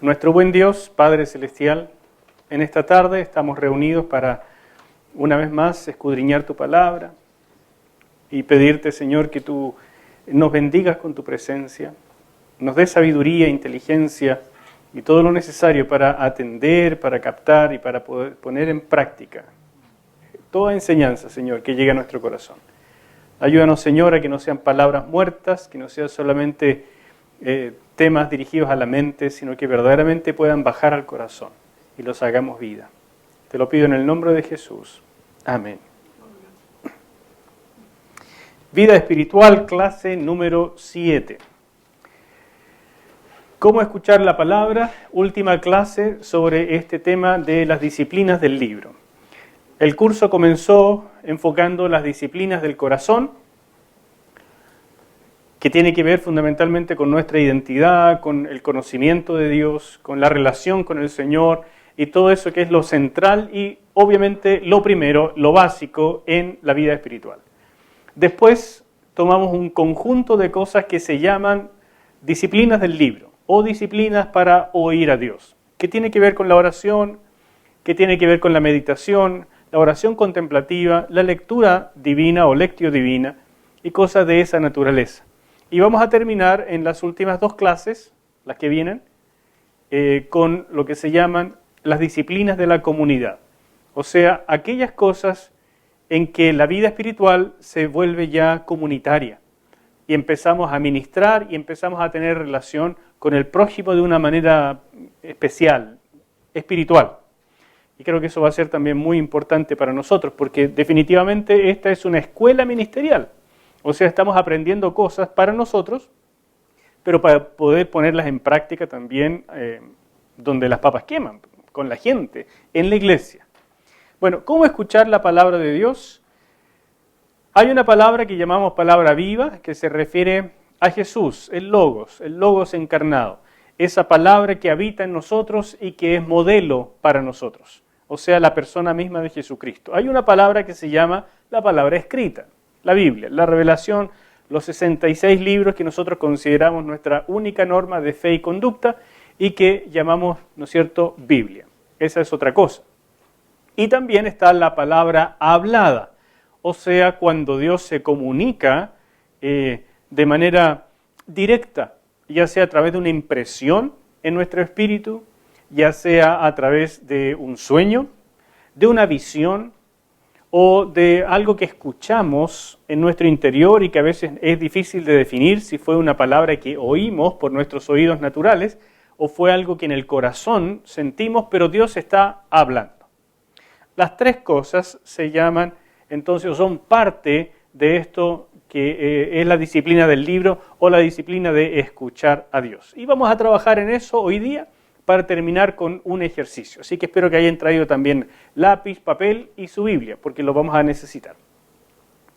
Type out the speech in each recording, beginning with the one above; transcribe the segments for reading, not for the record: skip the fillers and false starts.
Nuestro buen Dios, Padre Celestial, en esta tarde estamos reunidos para una vez más escudriñar tu palabra y pedirte, Señor, que tú nos bendigas con tu presencia, nos des sabiduría, inteligencia y todo lo necesario para atender, para captar y para poder poner en práctica toda enseñanza, Señor, que llegue a nuestro corazón. Ayúdanos, Señor, a que no sean palabras muertas, que no sean solamente temas dirigidos a la mente, sino que verdaderamente puedan bajar al corazón y los hagamos vida. Te lo pido en el nombre de Jesús. Amén. Vida espiritual, clase número 7. ¿Cómo escuchar la palabra? Última clase sobre este tema de las disciplinas del libro. El curso comenzó enfocando las disciplinas del corazón, que tiene que ver fundamentalmente con nuestra identidad, con el conocimiento de Dios, con la relación con el Señor y todo eso que es lo central y obviamente lo primero, lo básico en la vida espiritual. Después tomamos un conjunto de cosas que se llaman disciplinas del libro o disciplinas para oír a Dios, que tiene que ver con la oración, que tiene que ver con la meditación, la oración contemplativa, la lectura divina o lectio divina y cosas de esa naturaleza. Y vamos a terminar en las últimas dos clases, las que vienen, con lo que se llaman las disciplinas de la comunidad. O sea, aquellas cosas en que la vida espiritual se vuelve ya comunitaria y empezamos a ministrar y empezamos a tener relación con el prójimo de una manera especial, espiritual. Y creo que eso va a ser también muy importante para nosotros, porque definitivamente esta es una escuela ministerial. O sea, estamos aprendiendo cosas para nosotros, pero para poder ponerlas en práctica también donde las papas queman, con la gente, en la iglesia. Bueno, ¿cómo escuchar la palabra de Dios? Hay una palabra que llamamos palabra viva, que se refiere a Jesús, el Logos encarnado. Esa palabra que habita en nosotros y que es modelo para nosotros. O sea, la persona misma de Jesucristo. Hay una palabra que se llama la palabra escrita, la Biblia, la revelación, los 66 libros que nosotros consideramos nuestra única norma de fe y conducta y que llamamos, ¿no es cierto?, Biblia. Esa es otra cosa. Y también está la palabra hablada, o sea, cuando Dios se comunica de manera directa, ya sea a través de una impresión en nuestro espíritu, ya sea a través de un sueño, de una visión o de algo que escuchamos en nuestro interior y que a veces es difícil de definir si fue una palabra que oímos por nuestros oídos naturales o fue algo que en el corazón sentimos, pero Dios está hablando. Las tres cosas se llaman, entonces, son parte de esto que es la disciplina del libro o la disciplina de escuchar a Dios. Y vamos a trabajar en eso hoy día para terminar con un ejercicio. Así que espero que hayan traído también lápiz, papel y su Biblia, porque lo vamos a necesitar.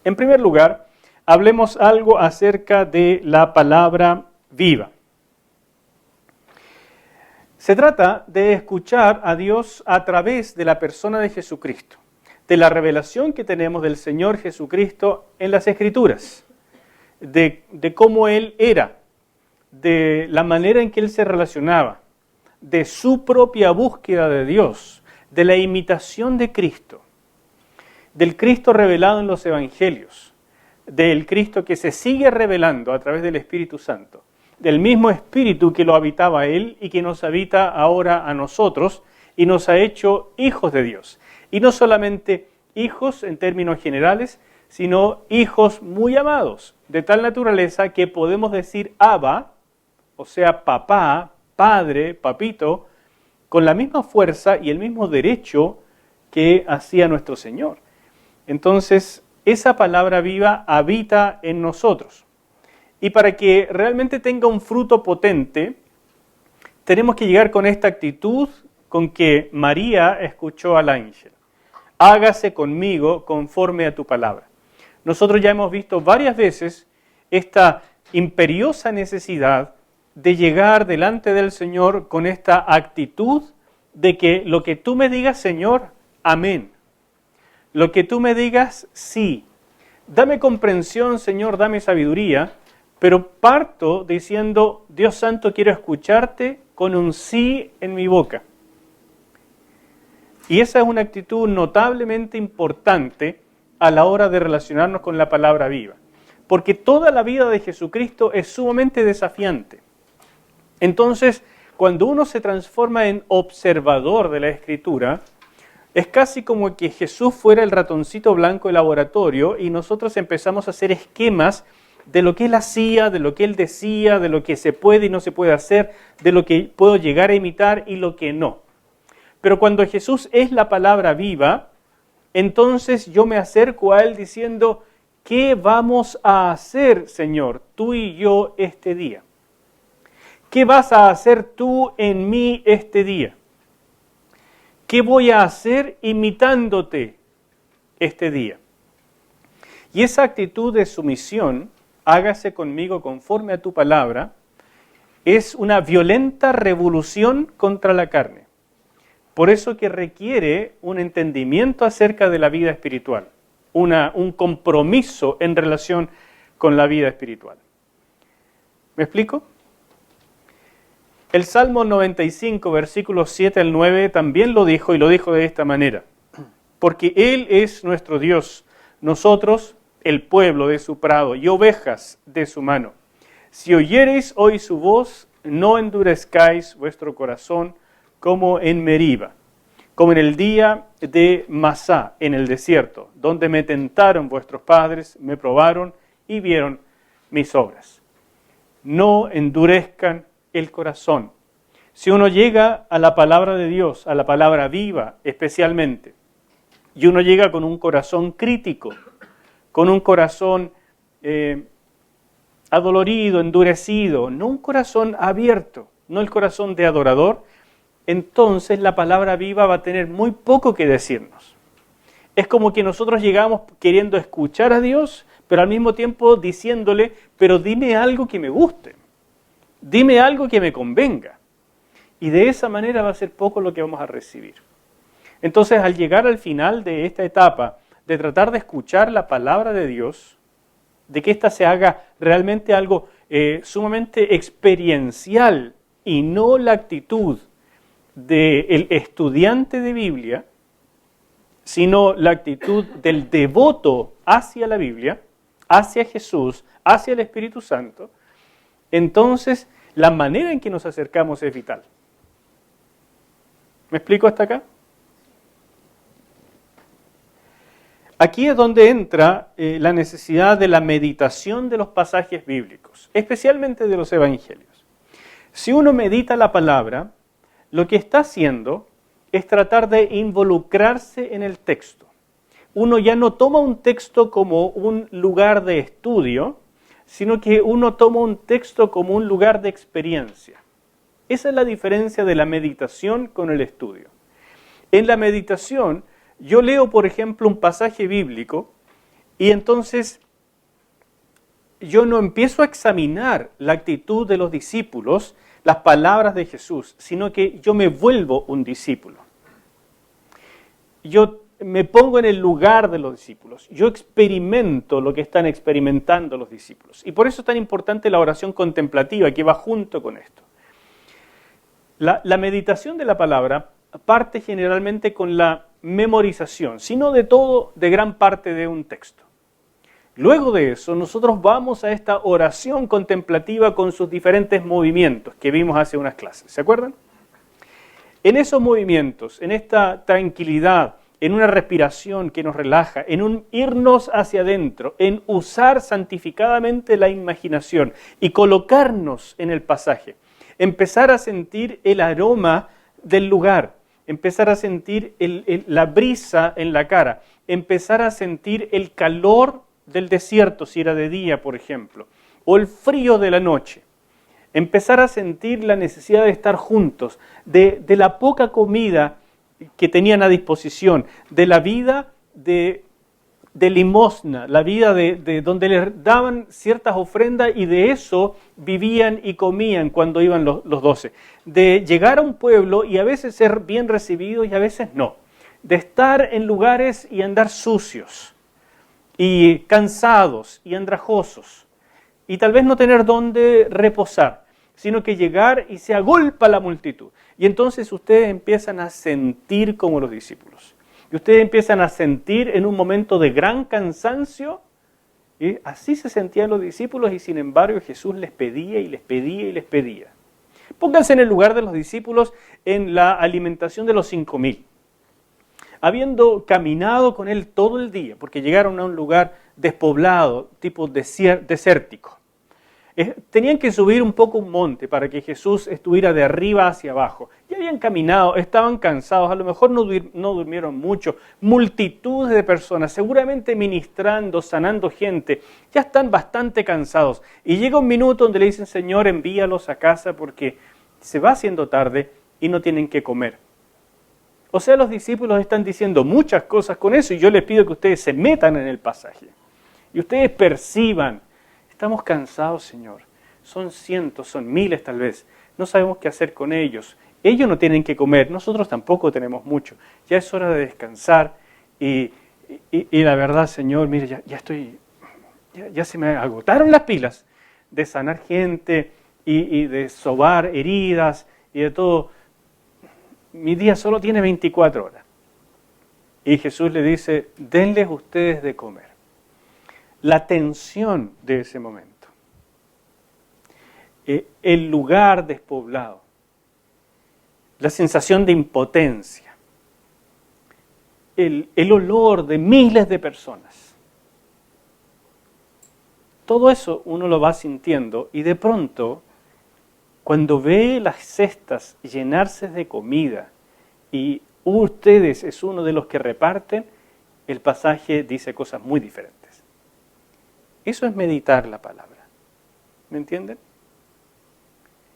En primer lugar, hablemos algo acerca de la palabra viva. Se trata de escuchar a Dios a través de la persona de Jesucristo, de la revelación que tenemos del Señor Jesucristo en las Escrituras, de cómo Él era, de la manera en que Él se relacionaba, de su propia búsqueda de Dios, de la imitación de Cristo, del Cristo revelado en los Evangelios, del Cristo que se sigue revelando a través del Espíritu Santo, del mismo Espíritu que lo habitaba Él y que nos habita ahora a nosotros y nos ha hecho hijos de Dios. Y no solamente hijos en términos generales, sino hijos muy amados, de tal naturaleza que podemos decir Abba, o sea, papá, padre, papito, con la misma fuerza y el mismo derecho que hacía nuestro Señor. Entonces, esa palabra viva habita en nosotros. Y para que realmente tenga un fruto potente, tenemos que llegar con esta actitud con que María escuchó al ángel. Hágase conmigo conforme a tu palabra. Nosotros ya hemos visto varias veces esta imperiosa necesidad de llegar delante del Señor con esta actitud de que lo que tú me digas, Señor, amén. Lo que tú me digas, sí. Dame comprensión, Señor, dame sabiduría Pero parto diciendo, Dios Santo, quiero escucharte con un sí en mi boca. Y esa es una actitud notablemente importante a la hora de relacionarnos con la palabra viva. Porque toda la vida de Jesucristo es sumamente desafiante. Entonces, cuando uno se transforma en observador de la Escritura, es casi como que Jesús fuera el ratoncito blanco del laboratorio y nosotros empezamos a hacer esquemas de lo que Él hacía, de lo que Él decía, de lo que se puede y no se puede hacer, de lo que puedo llegar a imitar y lo que no. Pero cuando Jesús es la palabra viva, entonces yo me acerco a Él diciendo, ¿qué vamos a hacer, Señor, tú y yo este día? ¿Qué vas a hacer tú en mí este día? ¿Qué voy a hacer imitándote este día? Y esa actitud de sumisión, hágase conmigo conforme a tu palabra, es una violenta revolución contra la carne. Por eso que requiere un entendimiento acerca de la vida espiritual, un compromiso en relación con la vida espiritual. ¿Me explico? El Salmo 95, versículos 7 al 9, también lo dijo y lo dijo de esta manera. Porque Él es nuestro Dios, nosotros el pueblo de su prado y ovejas de su mano. Si oyereis hoy su voz, no endurezcáis vuestro corazón como en Meriba, como en el día de Masá, en el desierto, donde me tentaron vuestros padres, me probaron y vieron mis obras. No endurezcan el corazón. Si uno llega a la palabra de Dios, a la palabra viva especialmente, y uno llega con un corazón crítico, con un corazón adolorido, endurecido, no un corazón abierto, no el corazón de adorador, entonces la palabra viva va a tener muy poco que decirnos. Es como que nosotros llegamos queriendo escuchar a Dios, pero al mismo tiempo diciéndole, pero dime algo que me guste, dime algo que me convenga. Y de esa manera va a ser poco lo que vamos a recibir. Entonces, al llegar al final de esta etapa, de tratar de escuchar la palabra de Dios, de que ésta se haga realmente algo sumamente experiencial y no la actitud del estudiante de Biblia, sino la actitud del devoto hacia la Biblia, hacia Jesús, hacia el Espíritu Santo, entonces la manera en que nos acercamos es vital. ¿Me explico hasta acá? Aquí es donde entra la necesidad de la meditación de los pasajes bíblicos, especialmente de los evangelios. Si uno medita la palabra, lo que está haciendo es tratar de involucrarse en el texto. Uno ya no toma un texto como un lugar de estudio, sino que uno toma un texto como un lugar de experiencia. Esa es la diferencia de la meditación con el estudio. En la meditación, yo leo, por ejemplo, un pasaje bíblico y entonces yo no empiezo a examinar la actitud de los discípulos, las palabras de Jesús, sino que yo me vuelvo un discípulo. Yo me pongo en el lugar de los discípulos. Yo experimento lo que están experimentando los discípulos. Y por eso es tan importante la oración contemplativa que va junto con esto. La meditación de la palabra parte generalmente con la memorización, sino de todo, de gran parte de un texto. Luego de eso, nosotros vamos a esta oración contemplativa con sus diferentes movimientos que vimos hace unas clases. ¿Se acuerdan? En esos movimientos, en esta tranquilidad, en una respiración que nos relaja, en un irnos hacia adentro, en usar santificadamente la imaginación y colocarnos en el pasaje, empezar a sentir el aroma del lugar, empezar a sentir la brisa en la cara, empezar a sentir el calor del desierto, si era de día, por ejemplo, o el frío de la noche. Empezar a sentir la necesidad de estar juntos, de la poca comida que tenían a disposición, de la vida de limosna, la vida de donde les daban ciertas ofrendas y de eso vivían y comían cuando iban los 12. De llegar a un pueblo y a veces ser bien recibidos y a veces no. De estar en lugares y andar sucios y cansados y andrajosos. y tal vez no tener dónde reposar, sino que llegar y se agolpa la multitud. Y entonces ustedes empiezan a sentir como los discípulos. Y ustedes empiezan a sentir en un momento de gran cansancio. Y así se sentían los discípulos y sin embargo Jesús les pedía y les pedía y les pedía. Pónganse en el lugar de los discípulos en la alimentación de los 5.000. Habiendo caminado con él todo el día, porque llegaron a un lugar despoblado, tipo desértico. Tenían que subir un poco un monte para que Jesús estuviera de arriba hacia abajo. Ya habían caminado, estaban cansados, a lo mejor no durmieron mucho. Multitudes de personas, seguramente ministrando, sanando gente, ya están bastante cansados. Y llega un minuto donde le dicen, Señor, envíalos a casa porque se va haciendo tarde y no tienen que comer. O sea, los discípulos están diciendo muchas cosas con eso y yo les pido que ustedes se metan en el pasaje. Y ustedes perciban. Estamos cansados, Señor. Son cientos, son miles tal vez. No sabemos qué hacer con ellos. Ellos no tienen que comer, nosotros tampoco tenemos mucho. Ya es hora de descansar y la verdad, Señor, mire, ya se me agotaron las pilas de sanar gente y de sobar heridas y de todo. Mi día solo tiene 24 horas. Y Jesús le dice, denles ustedes de comer. La tensión de ese momento, el lugar despoblado, la sensación de impotencia, el olor de miles de personas. Todo eso uno lo va sintiendo y de pronto, cuando ve las cestas llenarse de comida y ustedes es uno de los que reparten, el pasaje dice cosas muy diferentes. Eso es meditar la palabra. ¿Me entienden?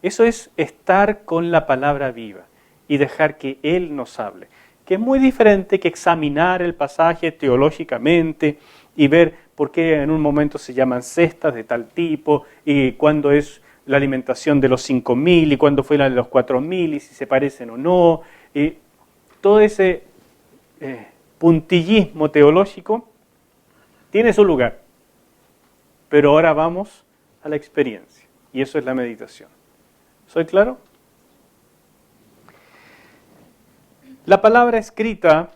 Eso es estar con la palabra viva y dejar que Él nos hable. Que es muy diferente que examinar el pasaje teológicamente y ver por qué en un momento se llaman cestas de tal tipo y cuándo es la alimentación de los 5.000 y cuándo fue la de los 4.000 y si se parecen o no. Y todo ese puntillismo teológico tiene su lugar. Pero ahora vamos a la experiencia, y eso es la meditación. ¿Soy claro? La palabra escrita,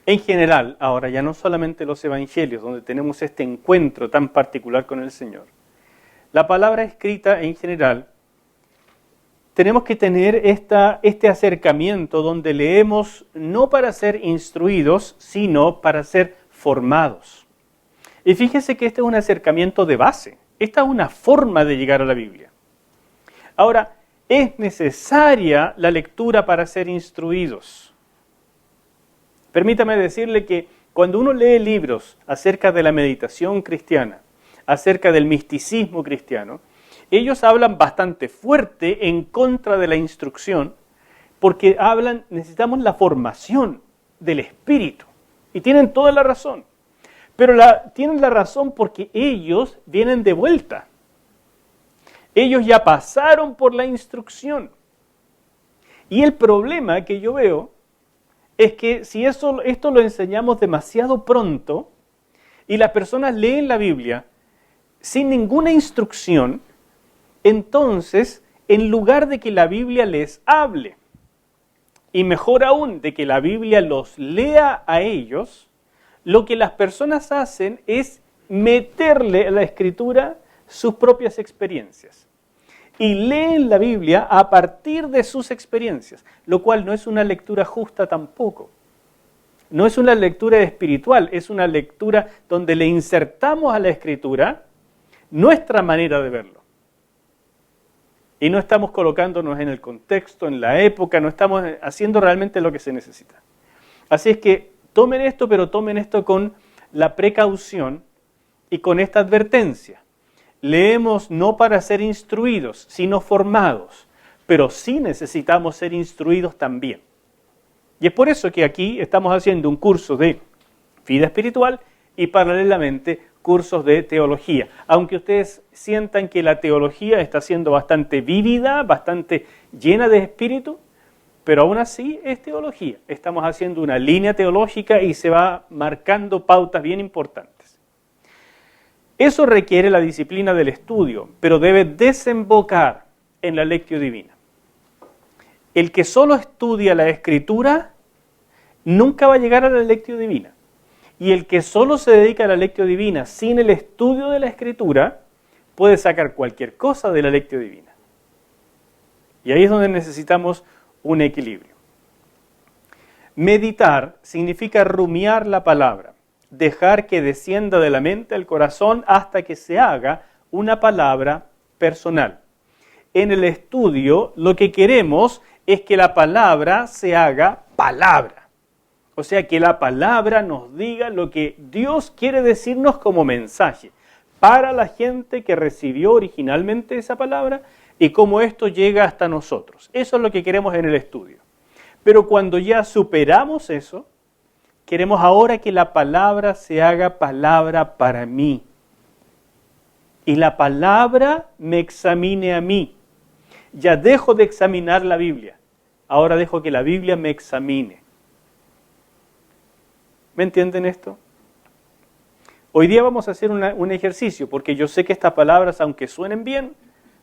en general, ahora ya no solamente los evangelios, donde tenemos este encuentro tan particular con el Señor. La palabra escrita, en general, tenemos que tener este acercamiento donde leemos no para ser instruidos, sino para ser formados. Y fíjese que este es un acercamiento de base. Esta es una forma de llegar a la Biblia. Ahora, es necesaria la lectura para ser instruidos. Permítame decirle que cuando uno lee libros acerca de la meditación cristiana, acerca del misticismo cristiano, ellos hablan bastante fuerte en contra de la instrucción, porque necesitamos la formación del espíritu. Y tienen toda la razón. Pero tienen la razón porque ellos vienen de vuelta. Ellos ya pasaron por la instrucción. Y el problema que yo veo es que si esto lo enseñamos demasiado pronto y las personas leen la Biblia sin ninguna instrucción, entonces, en lugar de que la Biblia les hable, y mejor aún, de que la Biblia los lea a ellos, lo que las personas hacen es meterle a la Escritura sus propias experiencias. Y leen la Biblia a partir de sus experiencias, lo cual no es una lectura justa tampoco. No es una lectura espiritual, es una lectura donde le insertamos a la Escritura nuestra manera de verlo. Y no estamos colocándonos en el contexto, en la época, no estamos haciendo realmente lo que se necesita. Así es que tomen esto, pero tomen esto con la precaución y con esta advertencia. Leemos no para ser instruidos, sino formados, pero sí necesitamos ser instruidos también. Y es por eso que aquí estamos haciendo un curso de vida espiritual y paralelamente cursos de teología. Aunque ustedes sientan que la teología está siendo bastante vívida, bastante llena de espíritu, pero aún así es teología. Estamos haciendo una línea teológica y se va marcando pautas bien importantes. Eso requiere la disciplina del estudio, pero debe desembocar en la lectio divina. El que solo estudia la Escritura nunca va a llegar a la lectio divina. Y el que solo se dedica a la lectio divina sin el estudio de la Escritura puede sacar cualquier cosa de la lectio divina. Y ahí es donde necesitamos un equilibrio. Meditar significa rumiar la palabra, dejar que descienda de la mente al corazón hasta que se haga una palabra personal. En el estudio lo que queremos es que la palabra se haga palabra. O sea, que la palabra nos diga lo que Dios quiere decirnos como mensaje para la gente que recibió originalmente esa palabra y cómo esto llega hasta nosotros. Eso es lo que queremos en el estudio. Pero cuando ya superamos eso, queremos ahora que la palabra se haga palabra para mí. Y la palabra me examine a mí. Ya dejo de examinar la Biblia. Ahora dejo que la Biblia me examine. ¿Me entienden esto? Hoy día vamos a hacer un ejercicio, porque yo sé que estas palabras, aunque suenen bien,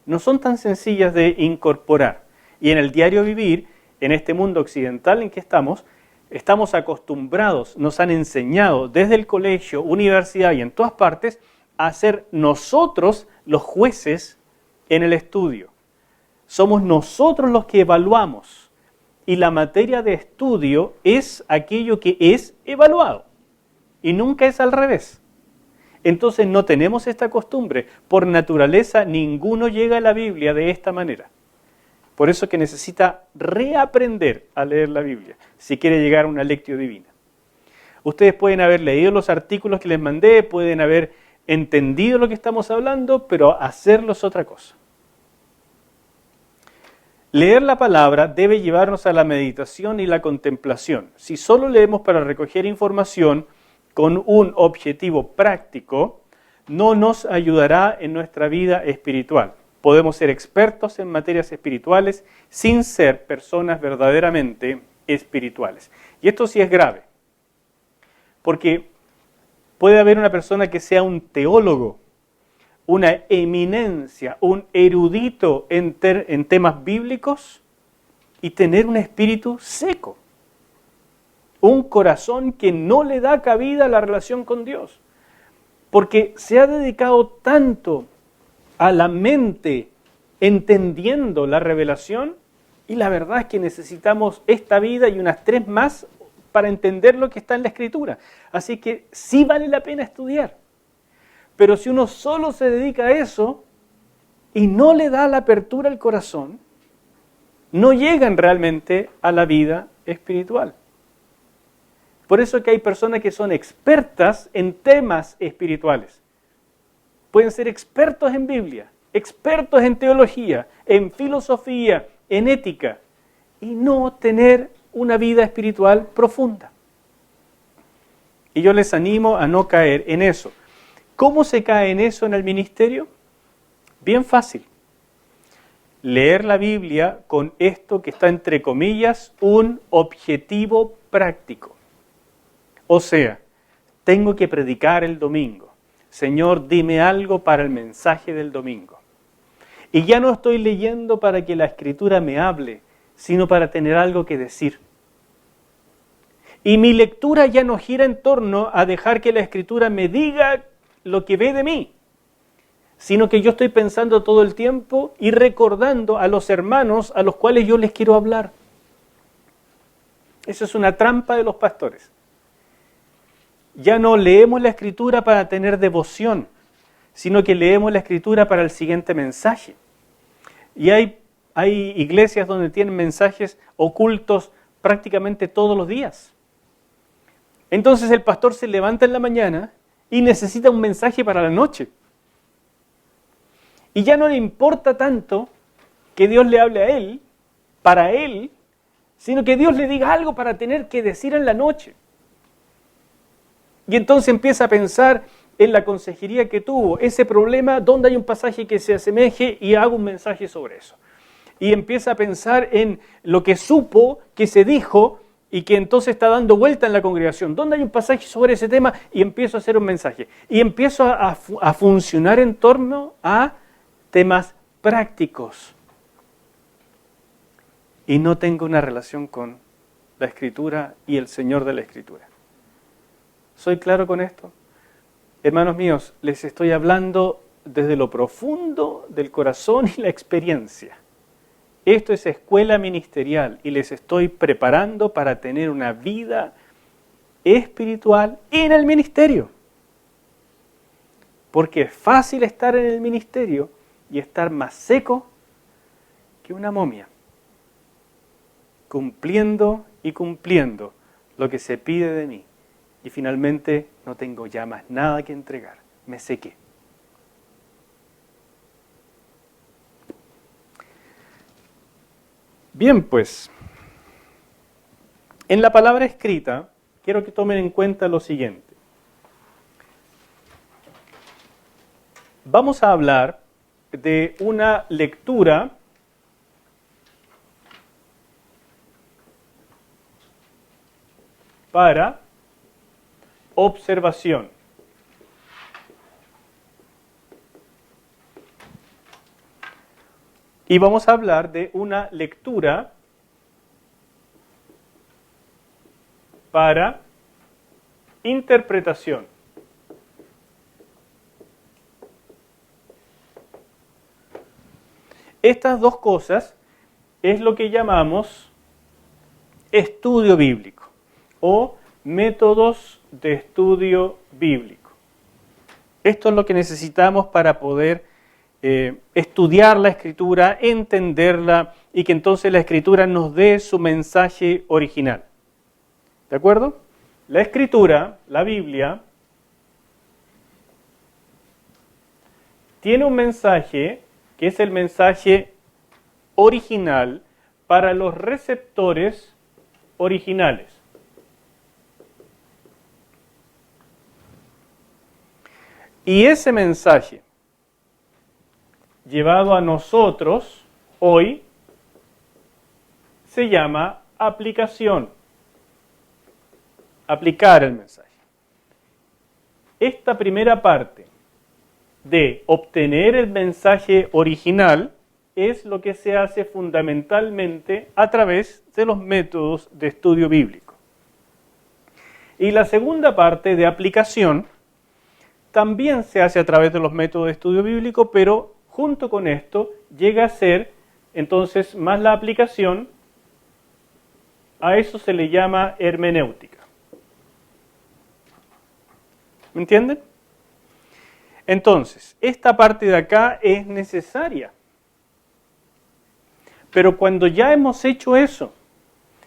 no son tan sencillas de incorporar. Y en el diario vivir, en este mundo occidental en que estamos acostumbrados, nos han enseñado desde el colegio, universidad y en todas partes, a ser nosotros los jueces en el estudio. Somos nosotros los que evaluamos. Y la materia de estudio es aquello que es evaluado. Y nunca es al revés. Entonces no tenemos esta costumbre. Por naturaleza, ninguno llega a la Biblia de esta manera. Por eso que necesita reaprender a leer la Biblia, si quiere llegar a una lectio divina. Ustedes pueden haber leído los artículos que les mandé, pueden haber entendido lo que estamos hablando, pero hacerlo es otra cosa. Leer la palabra debe llevarnos a la meditación y la contemplación. Si solo leemos para recoger información con un objetivo práctico, no nos ayudará en nuestra vida espiritual. Podemos ser expertos en materias espirituales sin ser personas verdaderamente espirituales. Y esto sí es grave, porque puede haber una persona que sea un teólogo, una eminencia, un erudito en temas bíblicos y tener un espíritu seco, un corazón que no le da cabida a la relación con Dios, porque se ha dedicado tanto a la mente entendiendo la revelación y la verdad es que necesitamos esta vida y unas 3 más para entender lo que está en la Escritura. Así que sí vale la pena estudiar. Pero si uno solo se dedica a eso y no le da la apertura al corazón, no llegan realmente a la vida espiritual. Por eso que hay personas que son expertas en temas espirituales. Pueden ser expertos en Biblia, expertos en teología, en filosofía, en ética, y no tener una vida espiritual profunda. Y yo les animo a no caer en eso. ¿Cómo se cae en eso en el ministerio? Bien fácil. Leer la Biblia con esto que está entre comillas, un objetivo práctico. O sea, tengo que predicar el domingo. Señor, dime algo para el mensaje del domingo. Y ya no estoy leyendo para que la Escritura me hable, sino para tener algo que decir. Y mi lectura ya no gira en torno a dejar que la Escritura me diga lo que ve de mí, sino que yo estoy pensando todo el tiempo y recordando a los hermanos a los cuales yo les quiero hablar. Eso es una trampa de los pastores. Ya no leemos la Escritura para tener devoción, sino que leemos la Escritura para el siguiente mensaje. Y hay iglesias donde tienen mensajes ocultos prácticamente todos los días. Entonces el pastor se levanta en la mañana y necesita un mensaje para la noche. Y ya no le importa tanto que Dios le hable a él, para él, sino que Dios le diga algo para tener que decir en la noche. Y entonces empieza a pensar en la consejería que tuvo, ese problema, donde hay un pasaje que se asemeje y hago un mensaje sobre eso. Y empieza a pensar en lo que supo, que se dijo, y que entonces está dando vuelta en la congregación. ¿Dónde hay un pasaje sobre ese tema? Y empiezo a hacer un mensaje. Y empiezo a funcionar en torno a temas prácticos. Y no tengo una relación con la Escritura y el Señor de la Escritura. ¿Soy claro con esto? Hermanos míos, les estoy hablando desde lo profundo del corazón y la experiencia. Esto es escuela ministerial y les estoy preparando para tener una vida espiritual en el ministerio. Porque es fácil estar en el ministerio y estar más seco que una momia, cumpliendo y cumpliendo lo que se pide de mí. Y finalmente no tengo ya más nada que entregar. Me sequé. Bien, pues, en la palabra escrita, quiero que tomen en cuenta lo siguiente. Vamos a hablar de una lectura para observación. Y vamos a hablar de una lectura para interpretación. Estas dos cosas es lo que llamamos estudio bíblico o métodos de estudio bíblico. Esto es lo que necesitamos para poder estudiar la Escritura, entenderla y que entonces la Escritura nos dé su mensaje original. ¿De acuerdo? La Escritura, la Biblia, tiene un mensaje que es el mensaje original para los receptores originales. Y ese mensaje llevado a nosotros hoy se llama aplicación. Aplicar el mensaje. Esta primera parte de obtener el mensaje original es lo que se hace fundamentalmente a través de los métodos de estudio bíblico. Y la segunda parte de aplicación también se hace a través de los métodos de estudio bíblico, pero junto con esto llega a ser entonces más la aplicación, a eso se le llama hermenéutica. ¿Me entienden? Entonces, esta parte de acá es necesaria. Pero cuando ya hemos hecho eso,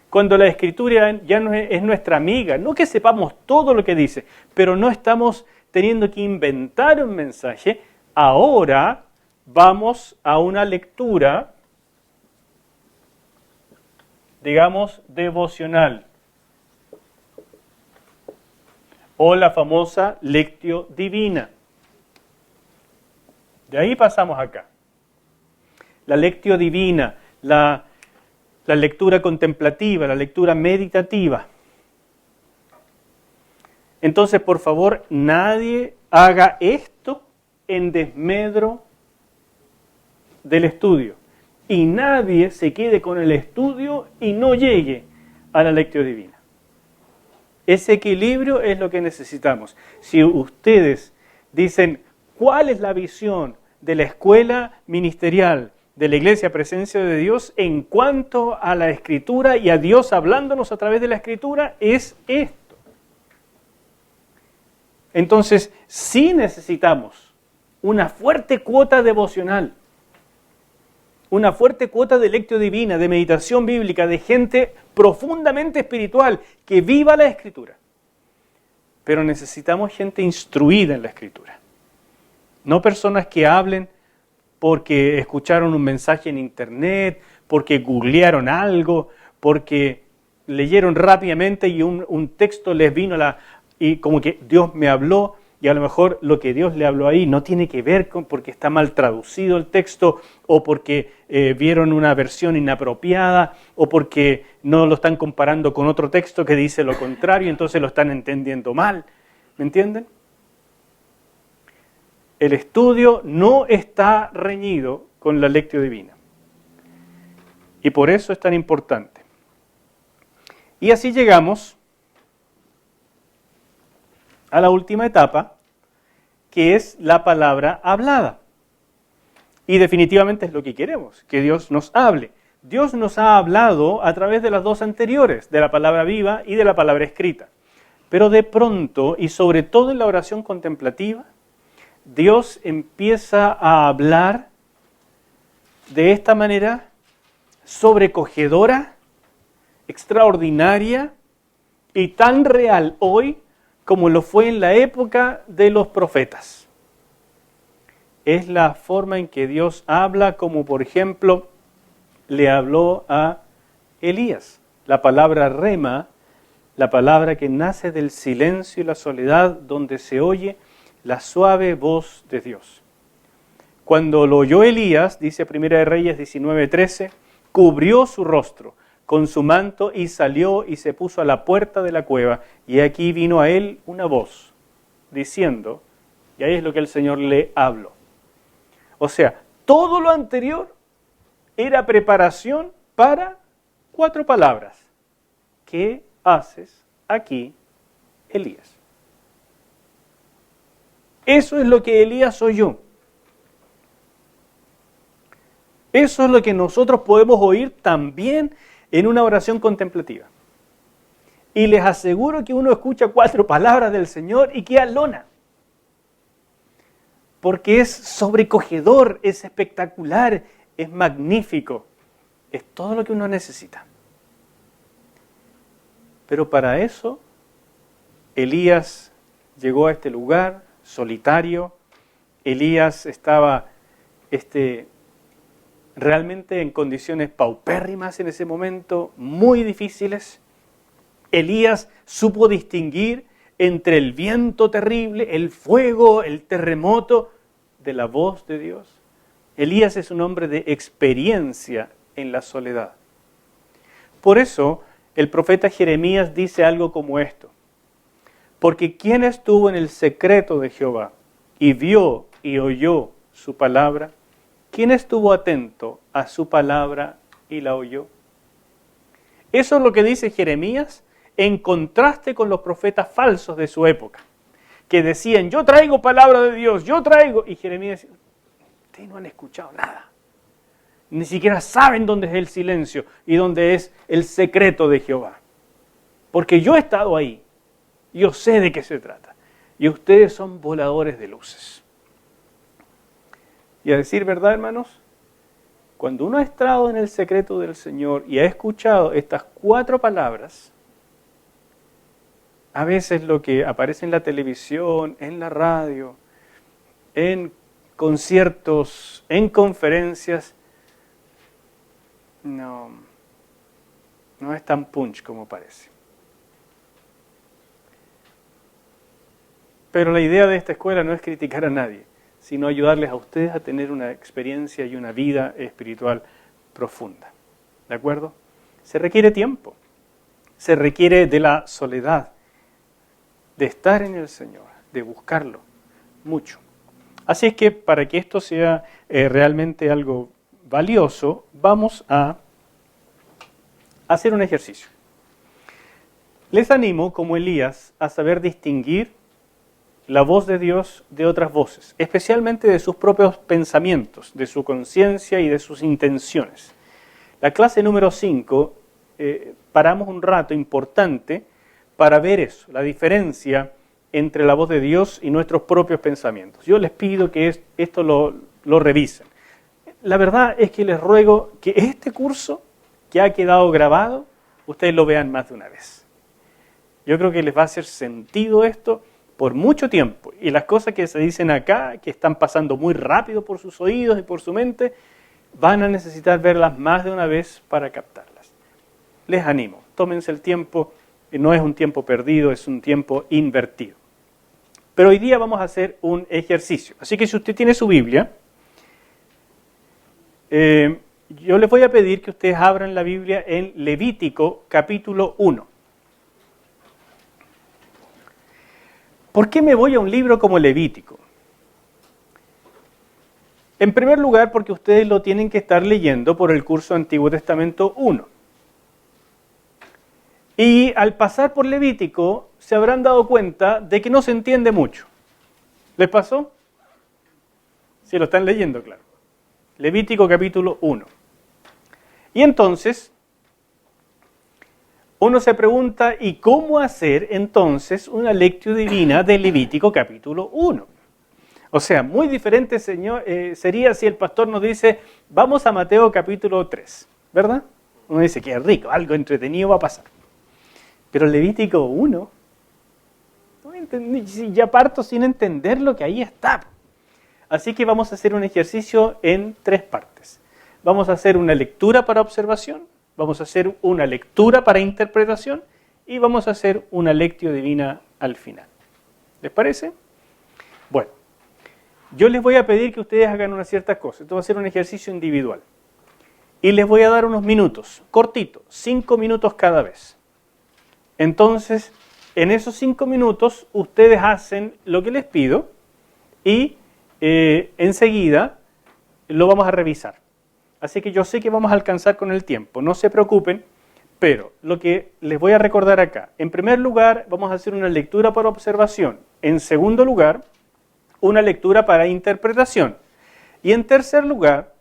cuando la Escritura ya no es nuestra amiga, no que sepamos todo lo que dice, pero no estamos teniendo que inventar un mensaje, ahora vamos a una lectura, digamos, devocional, o la famosa lectio divina. De ahí pasamos acá. La lectio divina, la lectura contemplativa, la lectura meditativa. Entonces, por favor, nadie haga esto en desmedro del estudio. Y nadie se quede con el estudio y no llegue a la lectio divina. Ese equilibrio es lo que necesitamos. Si ustedes dicen, ¿cuál es la visión de la escuela ministerial de la Iglesia Presencia de Dios en cuanto a la Escritura y a Dios hablándonos a través de la Escritura? Es esto. Entonces, sí necesitamos una fuerte cuota devocional, una fuerte cuota de lectio divina, de meditación bíblica, de gente profundamente espiritual que viva la Escritura. Pero necesitamos gente instruida en la Escritura. No personas que hablen porque escucharon un mensaje en internet, porque googlearon algo, porque leyeron rápidamente y un texto les vino y como que Dios me habló y a lo mejor lo que Dios le habló ahí no tiene que ver con porque está mal traducido el texto o porque vieron una versión inapropiada o porque no lo están comparando con otro texto que dice lo contrario, entonces lo están entendiendo mal. ¿Me entienden? El estudio no está reñido con la lectio divina. Y por eso es tan importante. Y así llegamos a la última etapa, que es la palabra hablada. Y definitivamente es lo que queremos, que Dios nos hable. Dios nos ha hablado a través de las dos anteriores, de la palabra viva y de la palabra escrita. Pero de pronto, y sobre todo en la oración contemplativa, Dios empieza a hablar de esta manera sobrecogedora, extraordinaria y tan real hoy como lo fue en la época de los profetas. Es la forma en que Dios habla, como por ejemplo le habló a Elías. La palabra rema, la palabra que nace del silencio y la soledad, donde se oye la suave voz de Dios. Cuando lo oyó Elías, dice 1 de Reyes 19:13, cubrió su rostro con su manto y salió y se puso a la puerta de la cueva. Y aquí vino a él una voz diciendo, y ahí es lo que el Señor le habló. O sea, todo lo anterior era preparación para 4 palabras. ¿Qué haces aquí, Elías? Eso es lo que Elías oyó. Eso es lo que nosotros podemos oír también en una oración contemplativa. Y les aseguro que uno escucha 4 palabras del Señor y queda lona. Porque es sobrecogedor, es espectacular, es magnífico. Es todo lo que uno necesita. Pero para eso, Elías llegó a este lugar solitario. Elías estaba realmente en condiciones paupérrimas en ese momento, muy difíciles. Elías supo distinguir entre el viento terrible, el fuego, el terremoto, de la voz de Dios. Elías es un hombre de experiencia en la soledad. Por eso, el profeta Jeremías dice algo como esto. Porque ¿quién estuvo en el secreto de Jehová y vio y oyó su palabra? ¿Quién estuvo atento a su palabra y la oyó? Eso es lo que dice Jeremías en contraste con los profetas falsos de su época, que decían, yo traigo palabra de Dios, yo traigo. Y Jeremías decía, ustedes no han escuchado nada. Ni siquiera saben dónde es el silencio y dónde es el secreto de Jehová. Porque yo he estado ahí, yo sé de qué se trata. Y ustedes son voladores de luces. Y a decir verdad, hermanos, cuando uno ha estado en el secreto del Señor y ha escuchado estas 4 palabras, a veces lo que aparece en la televisión, en la radio, en conciertos, en conferencias, no es tan punch como parece. Pero la idea de esta escuela no es criticar a nadie, sino ayudarles a ustedes a tener una experiencia y una vida espiritual profunda. ¿De acuerdo? Se requiere tiempo, se requiere de la soledad, de estar en el Señor, de buscarlo mucho. Así es que para que esto sea realmente algo valioso, vamos a hacer un ejercicio. Les animo, como Elías, a saber distinguir la voz de Dios de otras voces, especialmente de sus propios pensamientos, de su conciencia y de sus intenciones. La clase número 5, paramos un rato importante para ver eso, la diferencia entre la voz de Dios y nuestros propios pensamientos. Yo les pido que esto lo revisen. La verdad es que les ruego que este curso que ha quedado grabado, ustedes lo vean más de una vez. Yo creo que les va a hacer sentido esto por mucho tiempo. Y las cosas que se dicen acá, que están pasando muy rápido por sus oídos y por su mente, van a necesitar verlas más de una vez para captarlas. Les animo, tómense el tiempo, no es un tiempo perdido, es un tiempo invertido. Pero hoy día vamos a hacer un ejercicio. Así que si usted tiene su Biblia, yo les voy a pedir que ustedes abran la Biblia en Levítico capítulo 1. ¿Por qué me voy a un libro como Levítico? En primer lugar, porque ustedes lo tienen que estar leyendo por el curso Antiguo Testamento 1. Y al pasar por Levítico, se habrán dado cuenta de que no se entiende mucho. ¿Les pasó? Sí, lo están leyendo, claro. Levítico capítulo 1. Y entonces, uno se pregunta, ¿y cómo hacer entonces una lectio divina de Levítico capítulo 1? O sea, muy diferente sería si el pastor nos dice, vamos a Mateo capítulo 3, ¿verdad? Uno dice, qué rico, algo entretenido va a pasar. Pero Levítico 1, ya parto sin entender lo que ahí está. Así que vamos a hacer un ejercicio en 3 partes. Vamos a hacer una lectura para observación, vamos a hacer una lectura para interpretación y vamos a hacer una lectio divina al final. ¿Les parece? Bueno, yo les voy a pedir que ustedes hagan unas ciertas cosas. Esto va a ser un ejercicio individual. Y les voy a dar unos minutos, cortito, 5 minutos cada vez. Entonces, en esos 5 minutos, ustedes hacen lo que les pido y enseguida lo vamos a revisar. Así que yo sé que vamos a alcanzar con el tiempo, no se preocupen, pero lo que les voy a recordar acá, en primer lugar vamos a hacer una lectura para observación, en segundo lugar una lectura para interpretación y en tercer lugar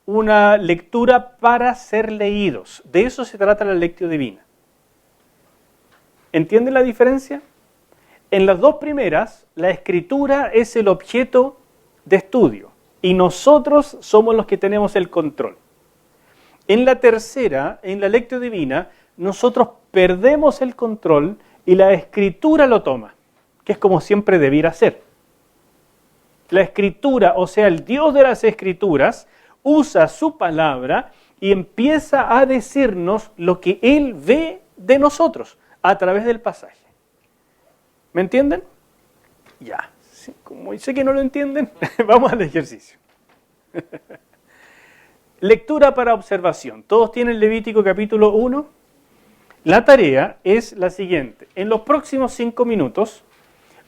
una lectura para ser leídos. De eso se trata la lectio divina. ¿Entienden la diferencia? En las 2 primeras, la escritura es el objeto de estudio y nosotros somos los que tenemos el control. En la tercera, en la lectio divina, nosotros perdemos el control y la escritura lo toma, que es como siempre debiera ser. La escritura, o sea, el Dios de las escrituras, usa su palabra y empieza a decirnos lo que Él ve de nosotros a través del pasaje. ¿Me entienden? Ya. Sí, como sé que no lo entienden, vamos al ejercicio. Lectura para observación. ¿Todos tienen Levítico capítulo 1? La tarea es la siguiente. En los próximos 5 minutos,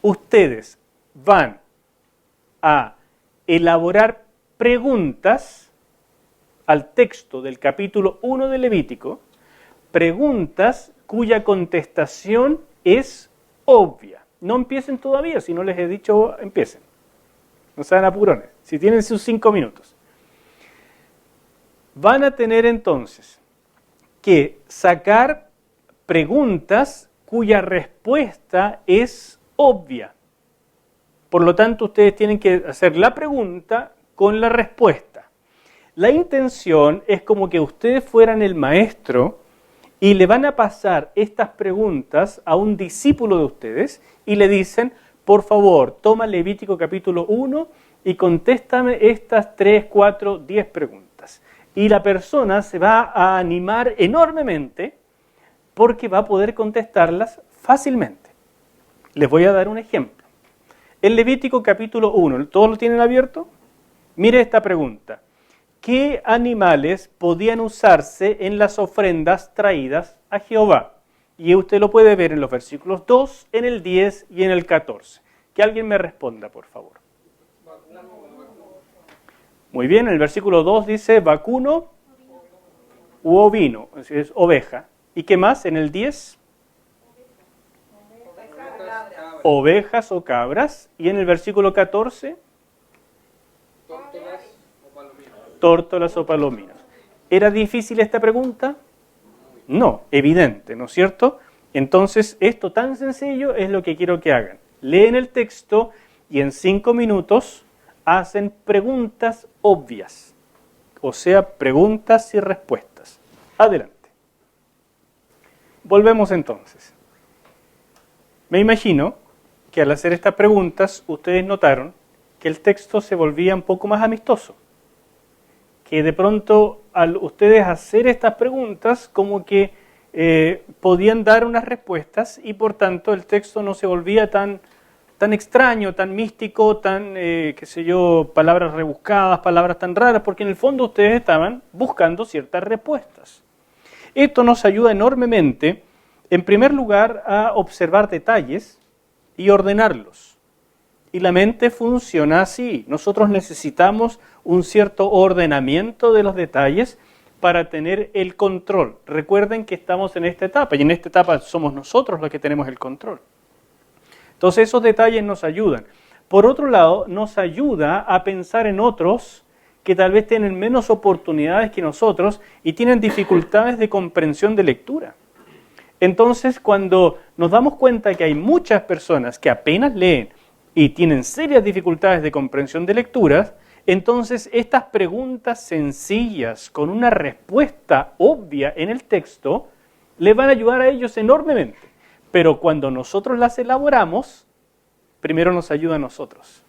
ustedes van a elaborar preguntas al texto del capítulo 1 de Levítico, preguntas cuya contestación es obvia. No empiecen todavía, si no les he dicho, empiecen. No sean apurones, si tienen sus 5 minutos. Van a tener entonces que sacar preguntas cuya respuesta es obvia. Por lo tanto, ustedes tienen que hacer la pregunta con la respuesta. La intención es como que ustedes fueran el maestro y le van a pasar estas preguntas a un discípulo de ustedes y le dicen, por favor, toma Levítico capítulo 1 y contéstame estas 3, 4, 10 preguntas. Y la persona se va a animar enormemente porque va a poder contestarlas fácilmente. Les voy a dar un ejemplo. En Levítico capítulo 1, ¿todos lo tienen abierto? Mire esta pregunta. ¿Qué animales podían usarse en las ofrendas traídas a Jehová? Y usted lo puede ver en los versículos 2, en el 10 y en el 14. Que alguien me responda, por favor. Muy bien, el versículo 2 dice vacuno u ovino, es oveja. ¿Y qué más en el 10? Ovejas o cabras. ¿Y en el versículo 14? Tórtolas o palominos. ¿Era difícil esta pregunta? No, evidente, ¿no es cierto? Entonces, esto tan sencillo es lo que quiero que hagan. Leen el texto y en 5 minutos hacen preguntas obvias, o sea, preguntas y respuestas. Adelante. Volvemos entonces. Me imagino que al hacer estas preguntas, ustedes notaron que el texto se volvía un poco más amistoso. Que de pronto, al ustedes hacer estas preguntas, como que podían dar unas respuestas y por tanto el texto no se volvía tan tan extraño, tan místico, tan, qué sé yo, palabras rebuscadas, palabras tan raras, porque en el fondo ustedes estaban buscando ciertas respuestas. Esto nos ayuda enormemente, en primer lugar, a observar detalles y ordenarlos. Y la mente funciona así. Nosotros necesitamos un cierto ordenamiento de los detalles para tener el control. Recuerden que estamos en esta etapa, y en esta etapa somos nosotros los que tenemos el control. Entonces esos detalles nos ayudan. Por otro lado, nos ayuda a pensar en otros que tal vez tienen menos oportunidades que nosotros y tienen dificultades de comprensión de lectura. Entonces, cuando nos damos cuenta que hay muchas personas que apenas leen y tienen serias dificultades de comprensión de lecturas, entonces estas preguntas sencillas con una respuesta obvia en el texto les van a ayudar a ellos enormemente. Pero cuando nosotros las elaboramos, primero nos ayuda a nosotros.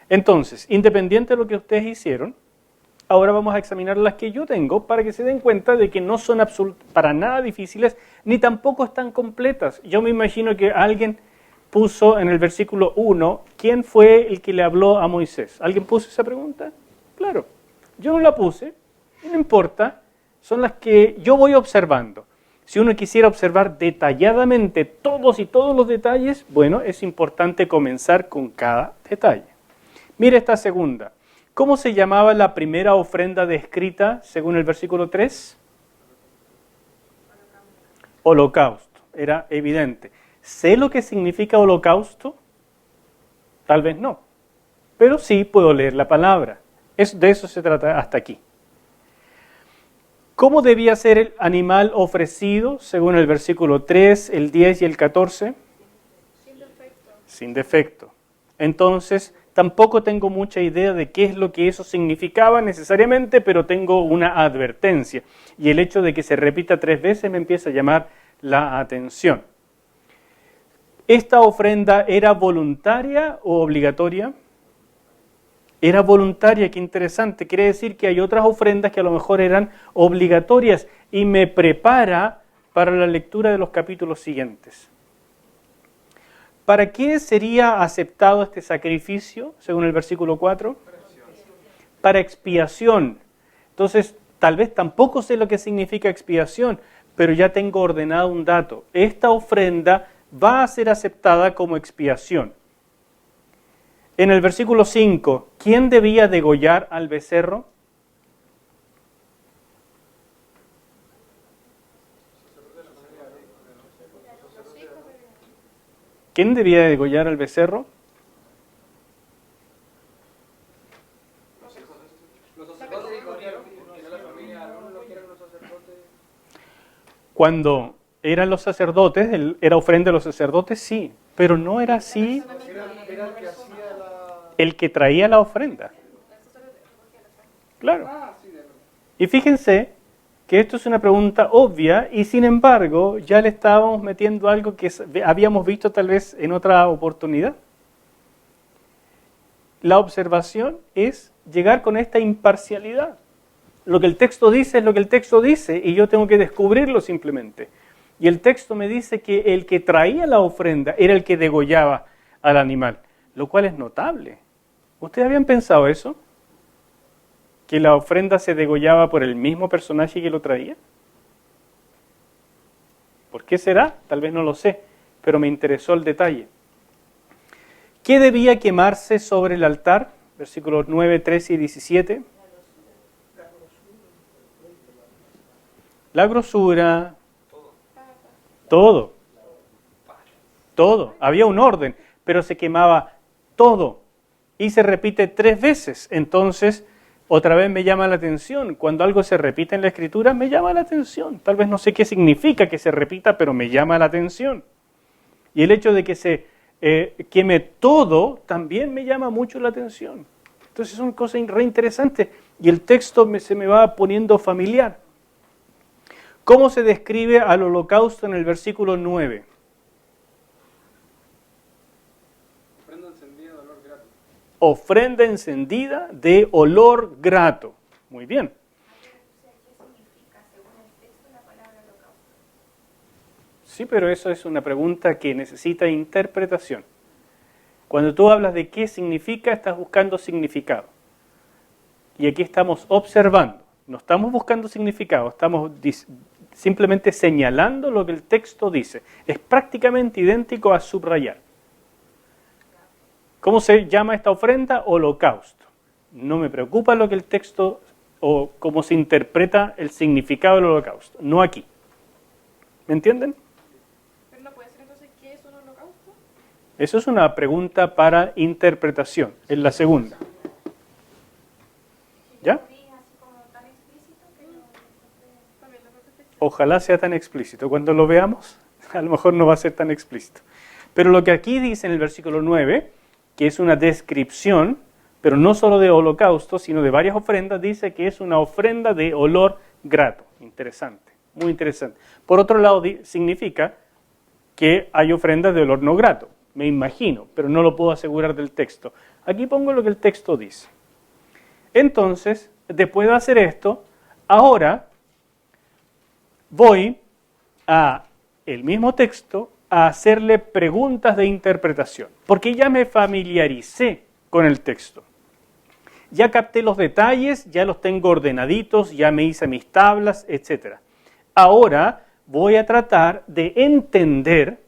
Entonces, independiente de lo que ustedes hicieron, ahora vamos a examinar las que yo tengo para que se den cuenta de que no son para nada difíciles, ni tampoco están completas. Yo me imagino que alguien puso en el versículo 1, ¿quién fue el que le habló a Moisés? ¿Alguien puso esa pregunta? Claro, yo no la puse, y no importa, son las que yo voy observando. Si uno quisiera observar detalladamente todos los detalles, bueno, es importante comenzar con cada detalle. Mire esta segunda. ¿Cómo se llamaba la primera ofrenda descrita según el versículo 3? Holocausto. Era evidente. ¿Sé lo que significa holocausto? Tal vez no. Pero sí puedo leer la palabra. De eso se trata hasta aquí. ¿Cómo debía ser el animal ofrecido según el versículo 3, el 10 y el 14? Sin defecto. Sin defecto. Entonces, tampoco tengo mucha idea de qué es lo que eso significaba necesariamente, pero tengo una advertencia. Y el hecho de que se repita 3 veces me empieza a llamar la atención. ¿Esta ofrenda era voluntaria o obligatoria? Era voluntaria, qué interesante. Quiere decir que hay otras ofrendas que a lo mejor eran obligatorias y me prepara para la lectura de los capítulos siguientes. ¿Para qué sería aceptado este sacrificio, según el versículo 4? Para expiación. Entonces, tal vez tampoco sé lo que significa expiación, pero ya tengo ordenado un dato. Esta ofrenda va a ser aceptada como expiación. En el versículo 5, ¿quién debía degollar al becerro? ¿Quién debía degollar al becerro? Cuando eran los sacerdotes, era ofrenda de los sacerdotes, sí, pero no era así el que traía la ofrenda. Claro. Y fíjense que esto es una pregunta obvia y sin embargo ya le estábamos metiendo algo que habíamos visto tal vez en otra oportunidad. La observación es llegar con esta imparcialidad. Lo que el texto dice es lo que el texto dice y yo tengo que descubrirlo simplemente. Y el texto me dice que el que traía la ofrenda era el que degollaba al animal, lo cual es notable. ¿Ustedes habían pensado eso? ¿Que la ofrenda se degollaba por el mismo personaje que lo traía? ¿Por qué será? Tal vez no lo sé, pero me interesó el detalle. ¿Qué debía quemarse sobre el altar? Versículos 9, 13 y 17. La grosura. Todo. Había un orden, pero se quemaba todo. Y se repite 3 veces. Entonces, otra vez me llama la atención. Cuando algo se repite en la Escritura, me llama la atención. Tal vez no sé qué significa que se repita, pero me llama la atención. Y el hecho de que se queme todo, también me llama mucho la atención. Entonces son cosas re interesantes. Y el texto se me va poniendo familiar. ¿Cómo se describe al holocausto en el versículo 9? Ofrenda encendida de olor grato. Ofrenda encendida de olor grato. Muy bien. Sí, pero eso es una pregunta que necesita interpretación. Cuando tú hablas de qué significa, estás buscando significado. Y aquí estamos observando. No estamos buscando significado, estamos simplemente señalando lo que el texto dice. Es prácticamente idéntico a subrayar. ¿Cómo se llama esta ofrenda? Holocausto. No me preocupa lo que el texto o cómo se interpreta el significado del holocausto. No aquí. ¿Me entienden? Pero no puede ser entonces, ¿qué es un holocausto? Eso es una pregunta para interpretación. Es la segunda. ¿Ya? Ojalá sea tan explícito. Cuando lo veamos, a lo mejor no va a ser tan explícito. Pero lo que aquí dice en el versículo 9, que es una descripción, pero no solo de holocausto, sino de varias ofrendas, dice que es una ofrenda de olor grato. Interesante, muy interesante. Por otro lado, significa que hay ofrendas de olor no grato. Me imagino, pero no lo puedo asegurar del texto. Aquí pongo lo que el texto dice. Entonces, después de hacer esto, ahora voy a el mismo texto a hacerle preguntas de interpretación, porque ya me familiaricé con el texto. Ya capté los detalles, ya los tengo ordenaditos, ya me hice mis tablas, etc. Ahora voy a tratar de entender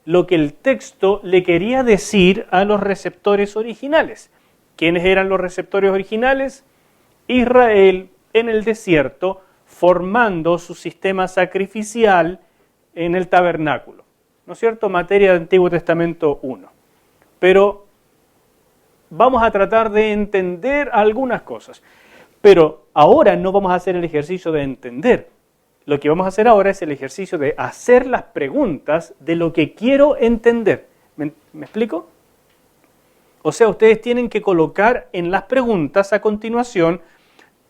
lo que el texto le quería decir a los receptores originales. ¿Quiénes eran los receptores originales? Israel en el desierto, formando su sistema sacrificial en el tabernáculo. ¿No es cierto? Materia de Antiguo Testamento 1. Pero vamos a tratar de entender algunas cosas. Pero ahora no vamos a hacer el ejercicio de entender. Lo que vamos a hacer ahora es el ejercicio de hacer las preguntas de lo que quiero entender. ¿Me explico? O sea, ustedes tienen que colocar en las preguntas a continuación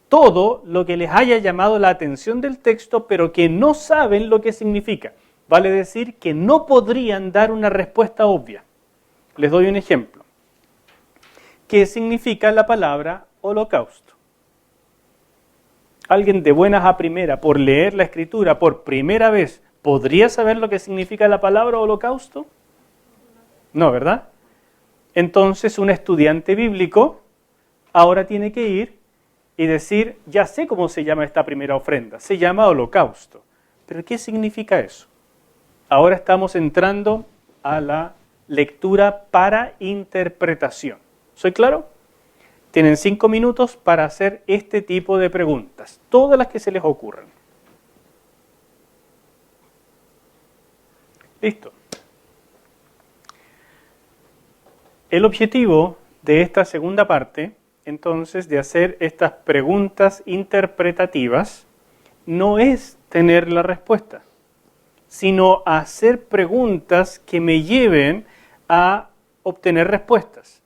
todo lo que les haya llamado la atención del texto, pero que no saben lo que significa. Vale decir que no podrían dar una respuesta obvia. Les doy un ejemplo. ¿Qué significa la palabra holocausto? Alguien de buenas a primera, por leer la Escritura por primera vez, ¿podría saber lo que significa la palabra holocausto? No, ¿verdad? Entonces un estudiante bíblico ahora tiene que ir y decir, ya sé cómo se llama esta primera ofrenda, se llama holocausto. ¿Pero qué significa eso? Ahora estamos entrando a la lectura para interpretación. ¿Soy claro? Tienen 5 minutos para hacer este tipo de preguntas, todas las que se les ocurran. Listo. El objetivo de esta segunda parte, entonces, de hacer estas preguntas interpretativas, no es tener la respuesta, sino hacer preguntas que me lleven a obtener respuestas.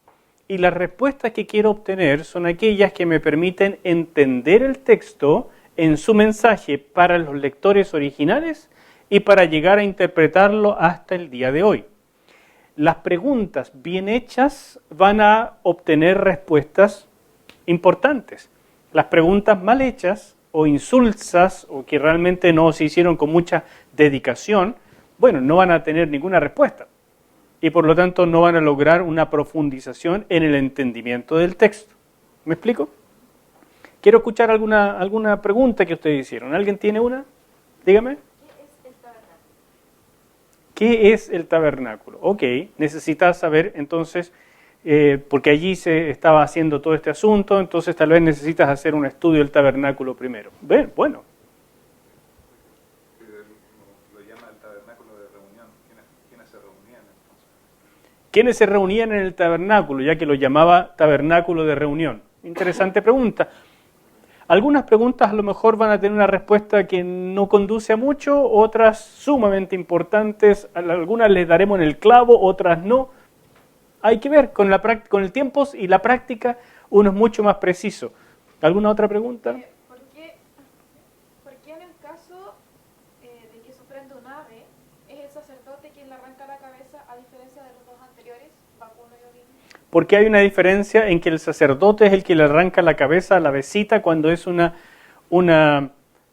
Y las respuestas que quiero obtener son aquellas que me permiten entender el texto en su mensaje para los lectores originales y para llegar a interpretarlo hasta el día de hoy. Las preguntas bien hechas van a obtener respuestas importantes. Las preguntas mal hechas o insulsas o que realmente no se hicieron con mucha dedicación, bueno, no van a tener ninguna respuesta. Y por lo tanto no van a lograr una profundización en el entendimiento del texto. ¿Me explico? Quiero escuchar alguna pregunta que ustedes hicieron. ¿Alguien tiene una? Dígame. ¿Qué es el tabernáculo? Ok, necesitas saber entonces, porque allí se estaba haciendo todo este asunto, entonces tal vez necesitas hacer un estudio del tabernáculo primero. Bueno. ¿Quiénes se reunían en el tabernáculo, ya que lo llamaba tabernáculo de reunión? Interesante pregunta. Algunas preguntas a lo mejor van a tener una respuesta que no conduce a mucho, otras sumamente importantes, algunas les daremos en el clavo, otras no. Hay que ver, con el tiempo y la práctica uno es mucho más preciso. ¿Alguna otra pregunta? ¿Por qué en el caso de que se ofrenda un ave, es el sacerdote quien le arranca la cabeza a diferencia de los dos anteriores, vacuno y ovino? Porque hay una diferencia en que el sacerdote es el que le arranca la cabeza a la avecita cuando es una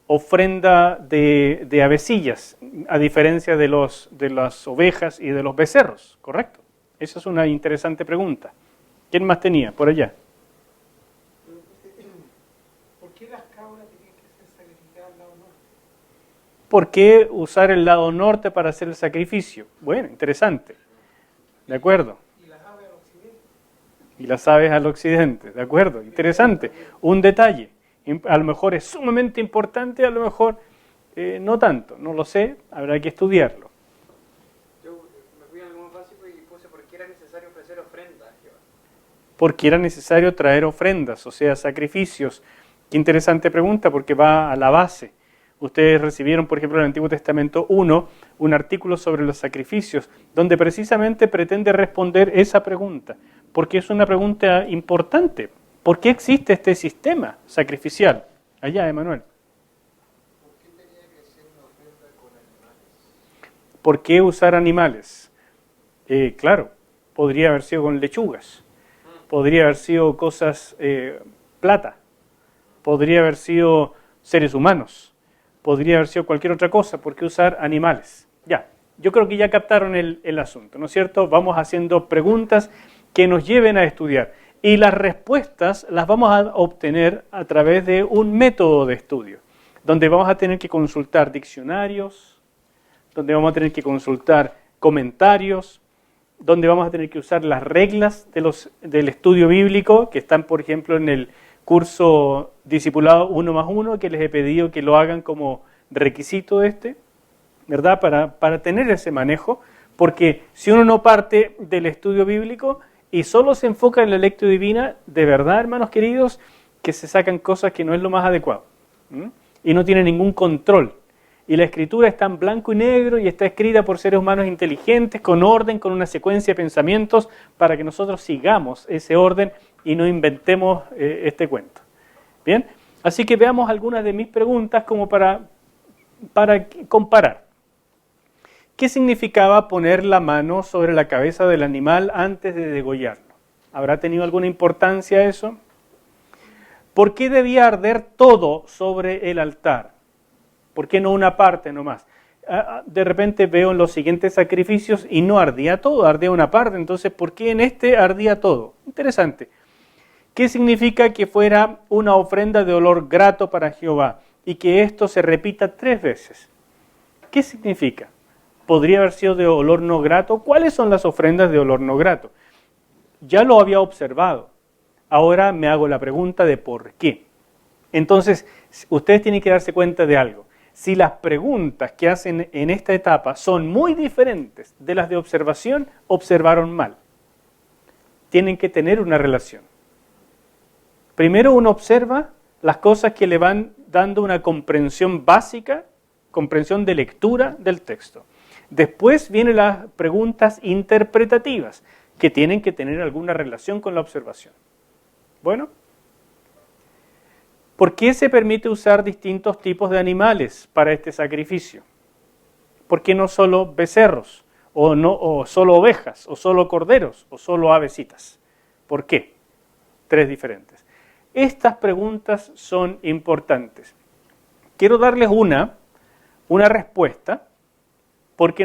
ofrenda de avecillas, a diferencia de las ovejas y de los becerros, ¿correcto? Esa es una interesante pregunta. ¿Quién más tenía por allá? ¿Por qué las cabras tienen que ser sacrificadas al lado norte? ¿Por qué usar el lado norte para hacer el sacrificio? Bueno, interesante. ¿De acuerdo? Y las aves al occidente. Y las aves al occidente. ¿De acuerdo? Interesante. Un detalle. A lo mejor es sumamente importante, a lo mejor no tanto. No lo sé, habrá que estudiarlo. Yo me fui a algo más básico y puse por qué era necesario ofrecer ofrenda a Jehová. Porque era necesario traer ofrendas, o sea, sacrificios. Qué interesante pregunta, porque va a la base. Ustedes recibieron, por ejemplo, en el Antiguo Testamento 1, un artículo sobre los sacrificios, donde precisamente pretende responder esa pregunta, porque es una pregunta importante. ¿Por qué existe este sistema sacrificial? Allá, Emanuel. ¿Por qué tenía que ser una ofrenda con animales? ¿Por qué usar animales? Claro, podría haber sido con lechugas, podría haber sido cosas, plata, podría haber sido seres humanos, podría haber sido cualquier otra cosa. ¿Por qué usar animales? Ya, yo creo que ya captaron el asunto, ¿no es cierto? Vamos haciendo preguntas que nos lleven a estudiar. Y las respuestas las vamos a obtener a través de un método de estudio, donde vamos a tener que consultar diccionarios, donde vamos a tener que consultar comentarios, donde vamos a tener que usar las reglas del estudio bíblico, que están, por ejemplo, en el curso Discipulado 1+1, que les he pedido que lo hagan como requisito ¿verdad? Para tener ese manejo, porque si uno no parte del estudio bíblico y solo se enfoca en la lectio divina, de verdad, hermanos queridos, que se sacan cosas que no es lo más adecuado. Y no tiene ningún control. Y la escritura está en blanco y negro y está escrita por seres humanos inteligentes, con orden, con una secuencia de pensamientos, para que nosotros sigamos ese orden y no inventemos este cuento. Bien, así que veamos algunas de mis preguntas como para comparar. ¿Qué significaba poner la mano sobre la cabeza del animal antes de degollarlo? ¿Habrá tenido alguna importancia eso? ¿Por qué debía arder todo sobre el altar? ¿Por qué no una parte nomás? De repente veo en los siguientes sacrificios y no ardía todo, ardía una parte. Entonces, ¿por qué en este ardía todo? Interesante. ¿Qué significa que fuera una ofrenda de olor grato para Jehová y que esto se repita 3 veces? ¿Qué significa? ¿Podría haber sido de olor no grato? ¿Cuáles son las ofrendas de olor no grato? Ya lo había observado. Ahora me hago la pregunta de por qué. Entonces, ustedes tienen que darse cuenta de algo. Si las preguntas que hacen en esta etapa son muy diferentes de las de observación, observaron mal. Tienen que tener una relación. Primero uno observa las cosas que le van dando una comprensión básica, comprensión de lectura del texto. Después vienen las preguntas interpretativas, que tienen que tener alguna relación con la observación. Bueno, ¿por qué se permite usar distintos tipos de animales para este sacrificio? ¿Por qué no solo becerros, o solo ovejas, o solo corderos, o solo avecitas? ¿Por qué? 3 diferentes. Estas preguntas son importantes. Quiero darles una respuesta, porque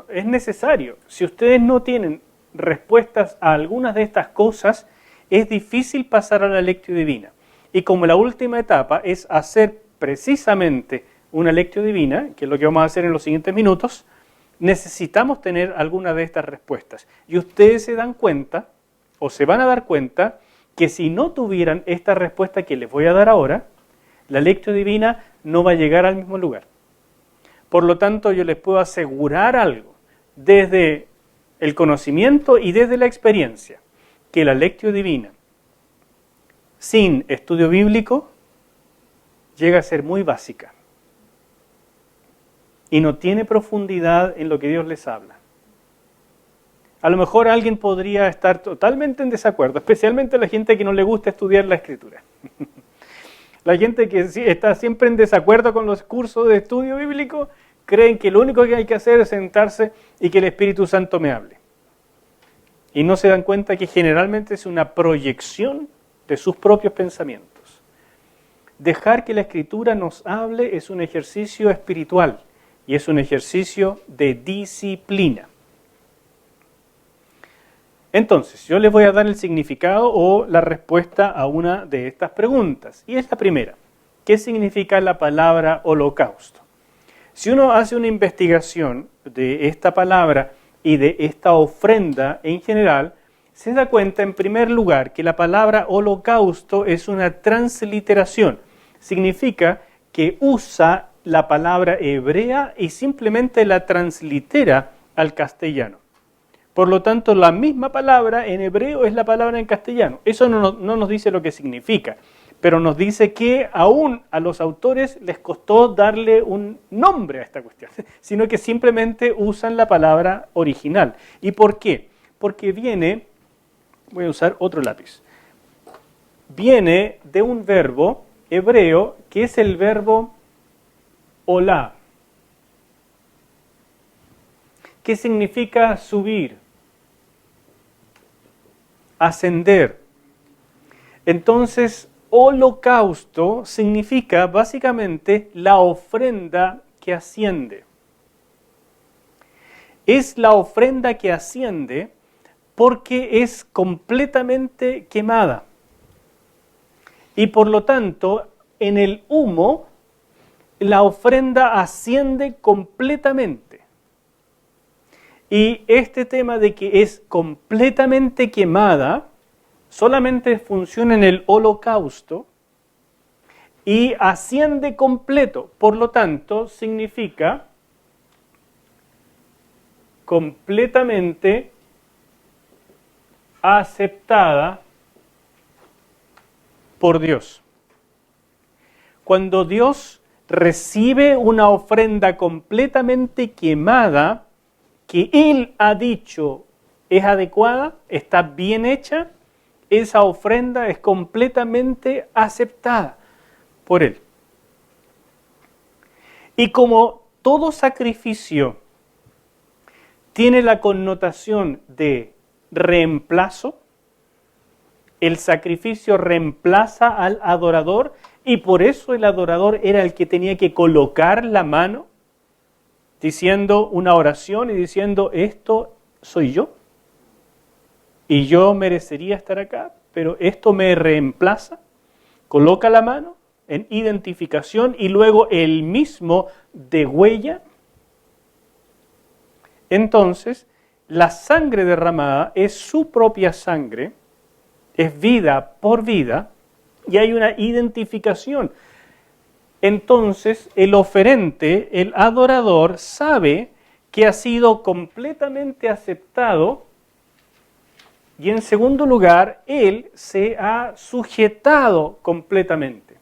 es necesario. Si ustedes no tienen respuestas a algunas de estas cosas, es difícil pasar a la lectio divina. Y como la última etapa es hacer precisamente una lectio divina, que es lo que vamos a hacer en los siguientes minutos, necesitamos tener alguna de estas respuestas. Y ustedes se dan cuenta, o se van a dar cuenta, que si no tuvieran esta respuesta que les voy a dar ahora, la lectio divina no va a llegar al mismo lugar. Por lo tanto, yo les puedo asegurar algo, desde el conocimiento y desde la experiencia, que la lectio divina, sin estudio bíblico, llega a ser muy básica y no tiene profundidad en lo que Dios les habla. A lo mejor alguien podría estar totalmente en desacuerdo, especialmente la gente que no le gusta estudiar la Escritura. La gente que está siempre en desacuerdo con los cursos de estudio bíblico, creen que lo único que hay que hacer es sentarse y que el Espíritu Santo me hable. Y no se dan cuenta que generalmente es una proyección de sus propios pensamientos. Dejar que la Escritura nos hable es un ejercicio espiritual y es un ejercicio de disciplina. Entonces, yo les voy a dar el significado o la respuesta a una de estas preguntas. Y es la primera. ¿Qué significa la palabra holocausto? Si uno hace una investigación de esta palabra y de esta ofrenda en general, se da cuenta en primer lugar que la palabra holocausto es una transliteración. Significa que usa la palabra hebrea y simplemente la translitera al castellano. Por lo tanto, la misma palabra en hebreo es la palabra en castellano. Eso no nos dice lo que significa, pero nos dice que aún a los autores les costó darle un nombre a esta cuestión, sino que simplemente usan la palabra original. ¿Y por qué? Porque viene, voy a usar otro lápiz, viene de un verbo hebreo que es el verbo olá, que significa subir, ascender. Entonces, holocausto significa básicamente la ofrenda que asciende. Es la ofrenda que asciende porque es completamente quemada. Y por lo tanto, en el humo, la ofrenda asciende completamente. Y este tema de que es completamente quemada, solamente funciona en el holocausto y asciende completo. Por lo tanto, significa completamente aceptada por Dios. Cuando Dios recibe una ofrenda completamente quemada, que Él ha dicho es adecuada, está bien hecha, esa ofrenda es completamente aceptada por Él. Y como todo sacrificio tiene la connotación de reemplazo, el sacrificio reemplaza al adorador y por eso el adorador era el que tenía que colocar la mano diciendo una oración y diciendo, esto soy yo. Y yo merecería estar acá, pero esto me reemplaza. Coloca la mano en identificación y luego el mismo degüella. Entonces, la sangre derramada es su propia sangre, es vida por vida y hay una identificación. Entonces, el oferente, el adorador, sabe que ha sido completamente aceptado. Y en segundo lugar, él se ha sujetado completamente.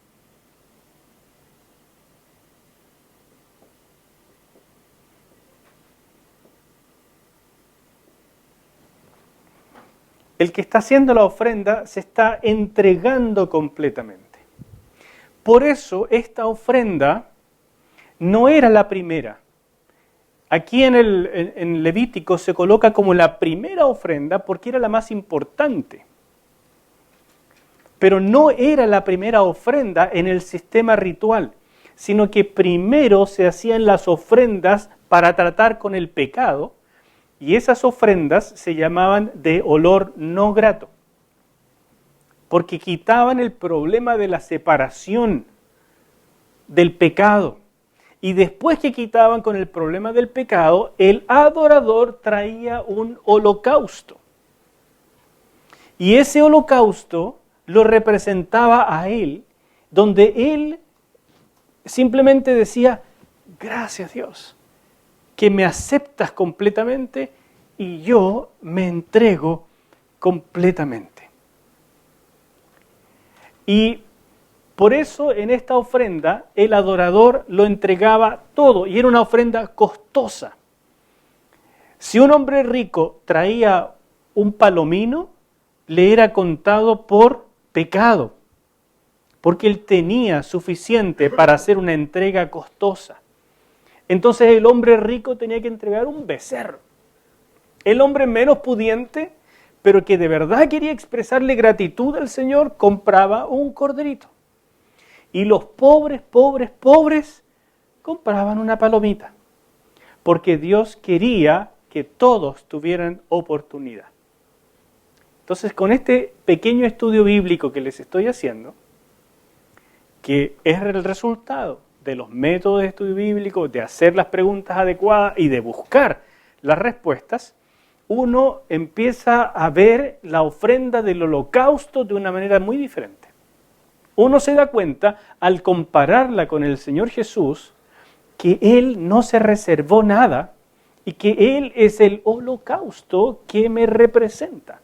El que está haciendo la ofrenda se está entregando completamente. Por eso esta ofrenda no era la primera. Aquí en Levítico se coloca como la primera ofrenda porque era la más importante. Pero no era la primera ofrenda en el sistema ritual, sino que primero se hacían las ofrendas para tratar con el pecado y esas ofrendas se llamaban de olor no grato, porque quitaban el problema de la separación del pecado. Y después que quitaban con el problema del pecado, el adorador traía un holocausto. Y ese holocausto lo representaba a él, donde él simplemente decía, gracias Dios, que me aceptas completamente y yo me entrego completamente. Y por eso en esta ofrenda el adorador lo entregaba todo y era una ofrenda costosa. Si un hombre rico traía un palomino, le era contado por pecado, porque él tenía suficiente para hacer una entrega costosa. Entonces el hombre rico tenía que entregar un becerro. El hombre menos pudiente, pero que de verdad quería expresarle gratitud al Señor, compraba un corderito. Y los pobres compraban una palomita, porque Dios quería que todos tuvieran oportunidad. Entonces, con este pequeño estudio bíblico que les estoy haciendo, que es el resultado de los métodos de estudio bíblico, de hacer las preguntas adecuadas y de buscar las respuestas, uno empieza a ver la ofrenda del holocausto de una manera muy diferente. Uno se da cuenta, al compararla con el Señor Jesús, que Él no se reservó nada y que Él es el holocausto que me representa.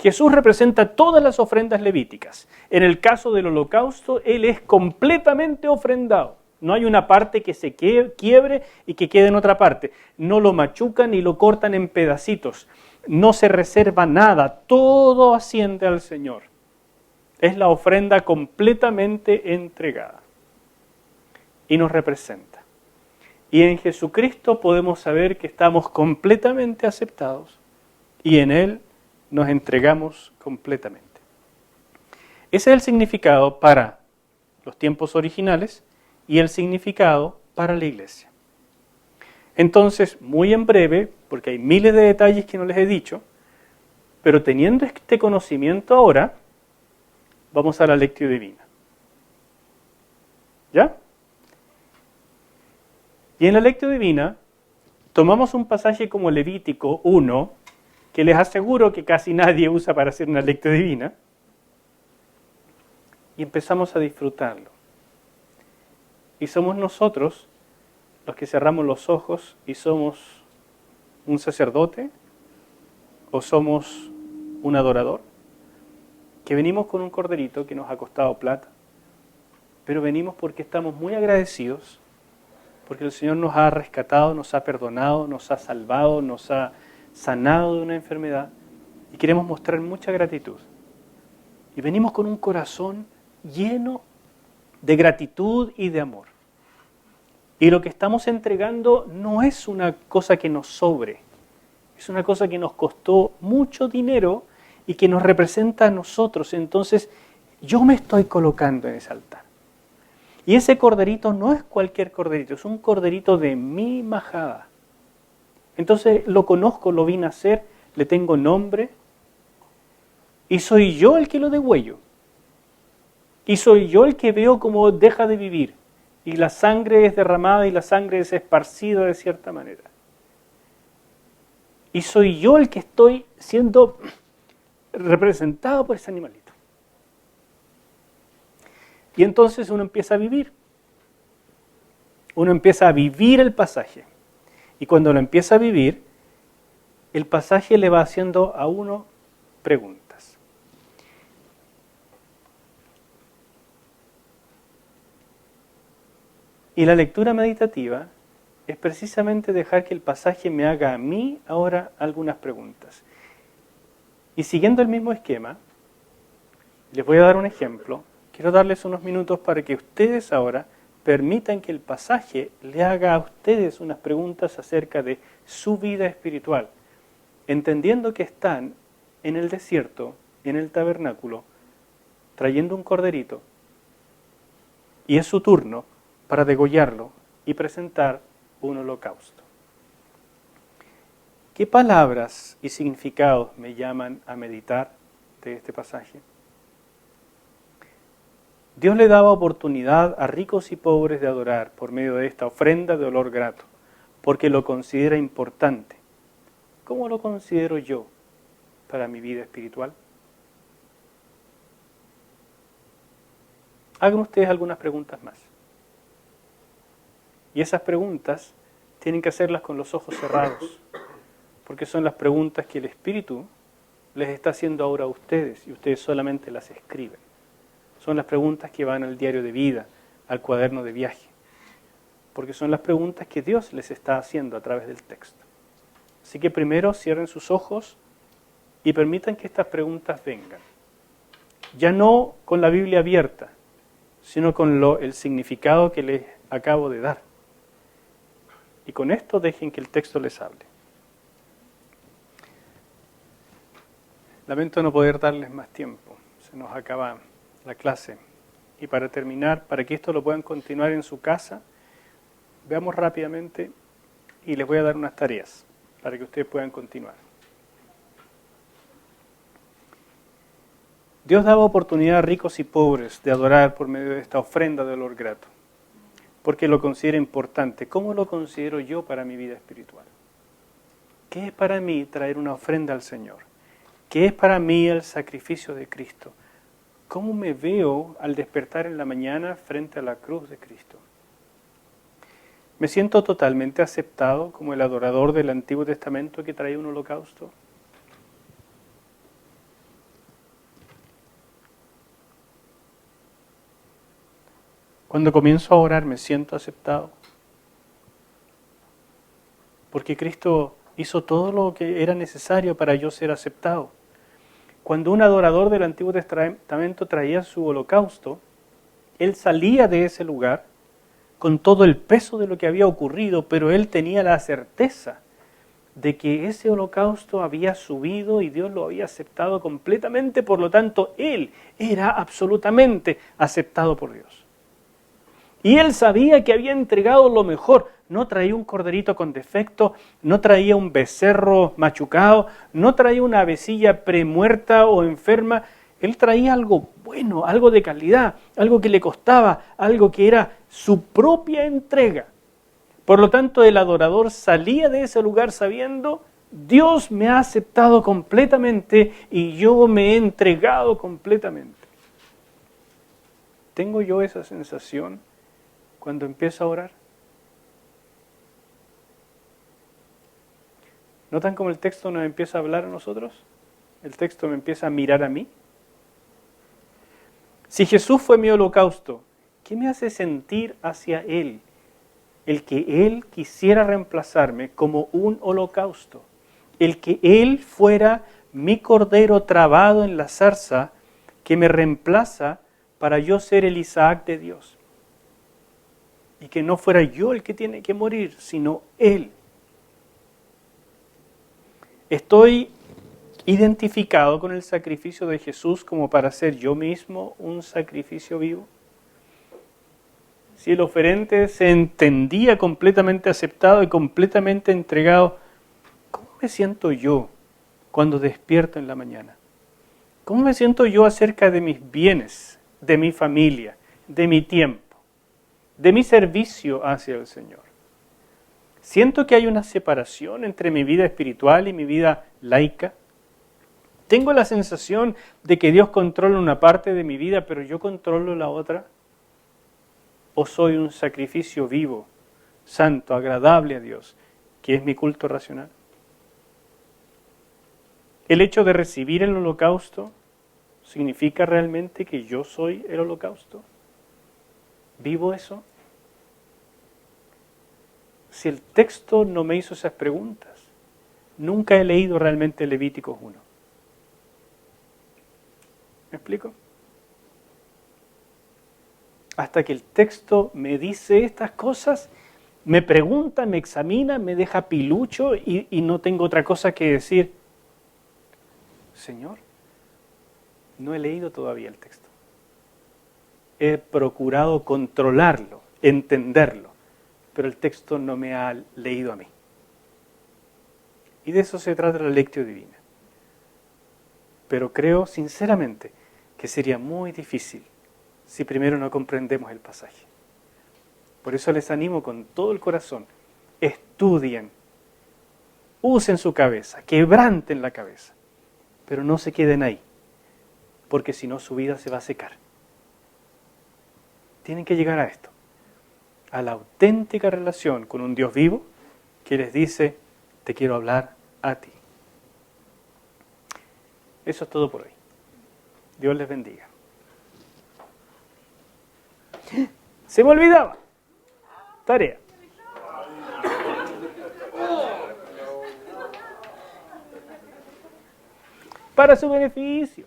Jesús representa todas las ofrendas levíticas. En el caso del holocausto, Él es completamente ofrendado. No hay una parte que se quiebre y que quede en otra parte. No lo machucan ni lo cortan en pedacitos. No se reserva nada. Todo asciende al Señor. Es la ofrenda completamente entregada. Y nos representa. Y en Jesucristo podemos saber que estamos completamente aceptados. Y en Él nos entregamos completamente. Ese es el significado para los tiempos originales y el significado para la iglesia. Entonces, muy en breve, porque hay miles de detalles que no les he dicho, pero teniendo este conocimiento ahora, vamos a la lectio divina. ¿Ya? Y en la lectio divina, tomamos un pasaje como Levítico 1, que les aseguro que casi nadie usa para hacer una lectio divina, y empezamos a disfrutarlo. Y somos nosotros los que cerramos los ojos y somos un sacerdote o somos un adorador, que venimos con un corderito que nos ha costado plata, pero venimos porque estamos muy agradecidos, porque el Señor nos ha rescatado, nos ha perdonado, nos ha salvado, nos ha sanado de una enfermedad y queremos mostrar mucha gratitud. Y venimos con un corazón lleno de gratitud y de amor. Y lo que estamos entregando no es una cosa que nos sobre, es una cosa que nos costó mucho dinero y que nos representa a nosotros. Entonces, yo me estoy colocando en ese altar. Y ese corderito no es cualquier corderito, es un corderito de mi majada. Entonces, lo conozco, lo vi nacer, le tengo nombre, y soy yo el que lo degüello. Y soy yo el que veo cómo deja de vivir. Y la sangre es derramada y la sangre es esparcida de cierta manera. Y soy yo el que estoy siendo representado por ese animalito. Y entonces uno empieza a vivir. Uno empieza a vivir el pasaje. Y cuando lo empieza a vivir, el pasaje le va haciendo a uno preguntas. Y la lectura meditativa es precisamente dejar que el pasaje me haga a mí ahora algunas preguntas. Y siguiendo el mismo esquema, les voy a dar un ejemplo. Quiero darles unos minutos para que ustedes ahora permitan que el pasaje le haga a ustedes unas preguntas acerca de su vida espiritual, entendiendo que están en el desierto, en el tabernáculo, trayendo un corderito, y es su turno para degollarlo y presentar un holocausto. ¿Qué palabras y significados me llaman a meditar de este pasaje? Dios le daba oportunidad a ricos y pobres de adorar por medio de esta ofrenda de olor grato, porque lo considera importante. ¿Cómo lo considero yo para mi vida espiritual? Hagan ustedes algunas preguntas más. Y esas preguntas tienen que hacerlas con los ojos cerrados, porque son las preguntas que el Espíritu les está haciendo ahora a ustedes, y ustedes solamente las escriben. Son las preguntas que van al diario de vida, al cuaderno de viaje, porque son las preguntas que Dios les está haciendo a través del texto. Así que primero cierren sus ojos y permitan que estas preguntas vengan. Ya no con la Biblia abierta, sino con el significado que les acabo de dar. Y con esto dejen que el texto les hable. Lamento no poder darles más tiempo, se nos acaba la clase. Y para terminar, para que esto lo puedan continuar en su casa, veamos rápidamente y les voy a dar unas tareas para que ustedes puedan continuar. Dios daba oportunidad a ricos y pobres de adorar por medio de esta ofrenda de olor grato, porque lo considera importante. ¿Cómo lo considero yo para mi vida espiritual? ¿Qué es para mí traer una ofrenda al Señor? ¿Qué es para mí el sacrificio de Cristo? ¿Cómo me veo al despertar en la mañana frente a la cruz de Cristo? ¿Me siento totalmente aceptado como el adorador del Antiguo Testamento que traía un holocausto? Cuando comienzo a orar, ¿me siento aceptado? Porque Cristo hizo todo lo que era necesario para yo ser aceptado. Cuando un adorador del Antiguo Testamento traía su holocausto, él salía de ese lugar con todo el peso de lo que había ocurrido, pero él tenía la certeza de que ese holocausto había subido y Dios lo había aceptado completamente, por lo tanto, él era absolutamente aceptado por Dios. Y él sabía que había entregado lo mejor. No traía un corderito con defecto, no traía un becerro machucado, no traía una avecilla premuerta o enferma. Él traía algo bueno, algo de calidad, algo que le costaba, algo que era su propia entrega. Por lo tanto, el adorador salía de ese lugar sabiendo: Dios me ha aceptado completamente y yo me he entregado completamente. ¿Tengo yo esa sensación cuando empiezo a orar? ¿Notan cómo el texto nos empieza a hablar a nosotros? El texto me empieza a mirar a mí. Si Jesús fue mi holocausto, ¿qué me hace sentir hacia Él? El que Él quisiera reemplazarme como un holocausto. El que Él fuera mi cordero trabado en la zarza que me reemplaza para yo ser el Isaac de Dios. Y que no fuera yo el que tiene que morir, sino Él. ¿Estoy identificado con el sacrificio de Jesús como para ser yo mismo un sacrificio vivo? Si el oferente se entendía completamente aceptado y completamente entregado, ¿cómo me siento yo cuando despierto en la mañana? ¿Cómo me siento yo acerca de mis bienes, de mi familia, de mi tiempo, de mi servicio hacia el Señor? ¿Siento que hay una separación entre mi vida espiritual y mi vida laica? ¿Tengo la sensación de que Dios controla una parte de mi vida, pero yo controlo la otra? ¿O soy un sacrificio vivo, santo, agradable a Dios, que es mi culto racional? ¿El hecho de recibir el holocausto significa realmente que yo soy el holocausto? ¿Vivo eso? Si el texto no me hizo esas preguntas, nunca he leído realmente Levíticos 1. ¿Me explico? Hasta que el texto me dice estas cosas, me pregunta, me examina, me deja pilucho y no tengo otra cosa que decir: Señor, no he leído todavía el texto. He procurado controlarlo, entenderlo, pero el texto no me ha leído a mí. Y de eso se trata la lectio divina. Pero creo sinceramente que sería muy difícil si primero no comprendemos el pasaje. Por eso les animo con todo el corazón: estudien, usen su cabeza, quebranten la cabeza, pero no se queden ahí, porque si no su vida se va a secar. Tienen que llegar a esto, a la auténtica relación con un Dios vivo que les dice: te quiero hablar a ti. Eso es todo por hoy. Dios les bendiga. Se me olvidaba. Tarea. Para su beneficio.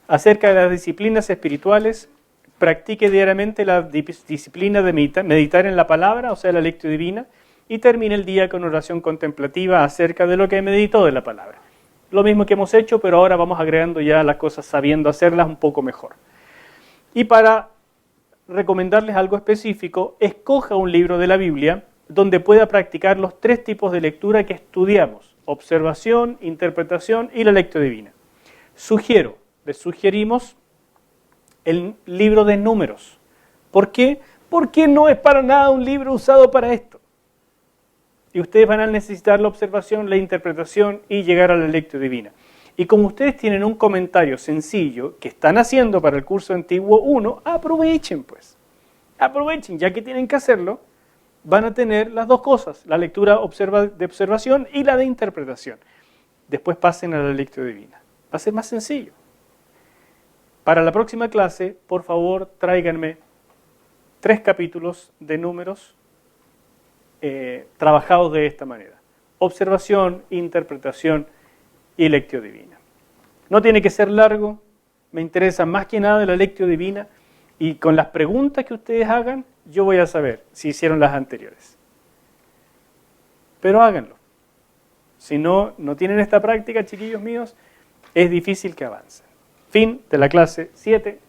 Acerca de las disciplinas espirituales, practique diariamente la disciplina de meditar en la palabra, o sea, la lectio divina, y termine el día con oración contemplativa acerca de lo que meditó de la palabra. Lo mismo que hemos hecho, pero ahora vamos agregando ya las cosas sabiendo hacerlas un poco mejor. Y para recomendarles algo específico, escoja un libro de la Biblia donde pueda practicar los 3 tipos de lectura que estudiamos: observación, interpretación y la lectio divina. Les sugerimos el libro de Números. ¿Por qué? Porque no es para nada un libro usado para esto. Y ustedes van a necesitar la observación, la interpretación y llegar a la lectio divina. Y como ustedes tienen un comentario sencillo que están haciendo para el curso antiguo 1, aprovechen pues. Aprovechen, ya que tienen que hacerlo, van a tener las dos cosas, la lectura de observación y la de interpretación. Después pasen a la lectio divina. Va a ser más sencillo. Para la próxima clase, por favor, tráiganme 3 capítulos de Números trabajados de esta manera. Observación, interpretación y lectio divina. No tiene que ser largo, me interesa más que nada la lectio divina y con las preguntas que ustedes hagan, yo voy a saber si hicieron las anteriores. Pero háganlo. Si no tienen esta práctica, chiquillos míos, es difícil que avancen. Fin de la clase 7.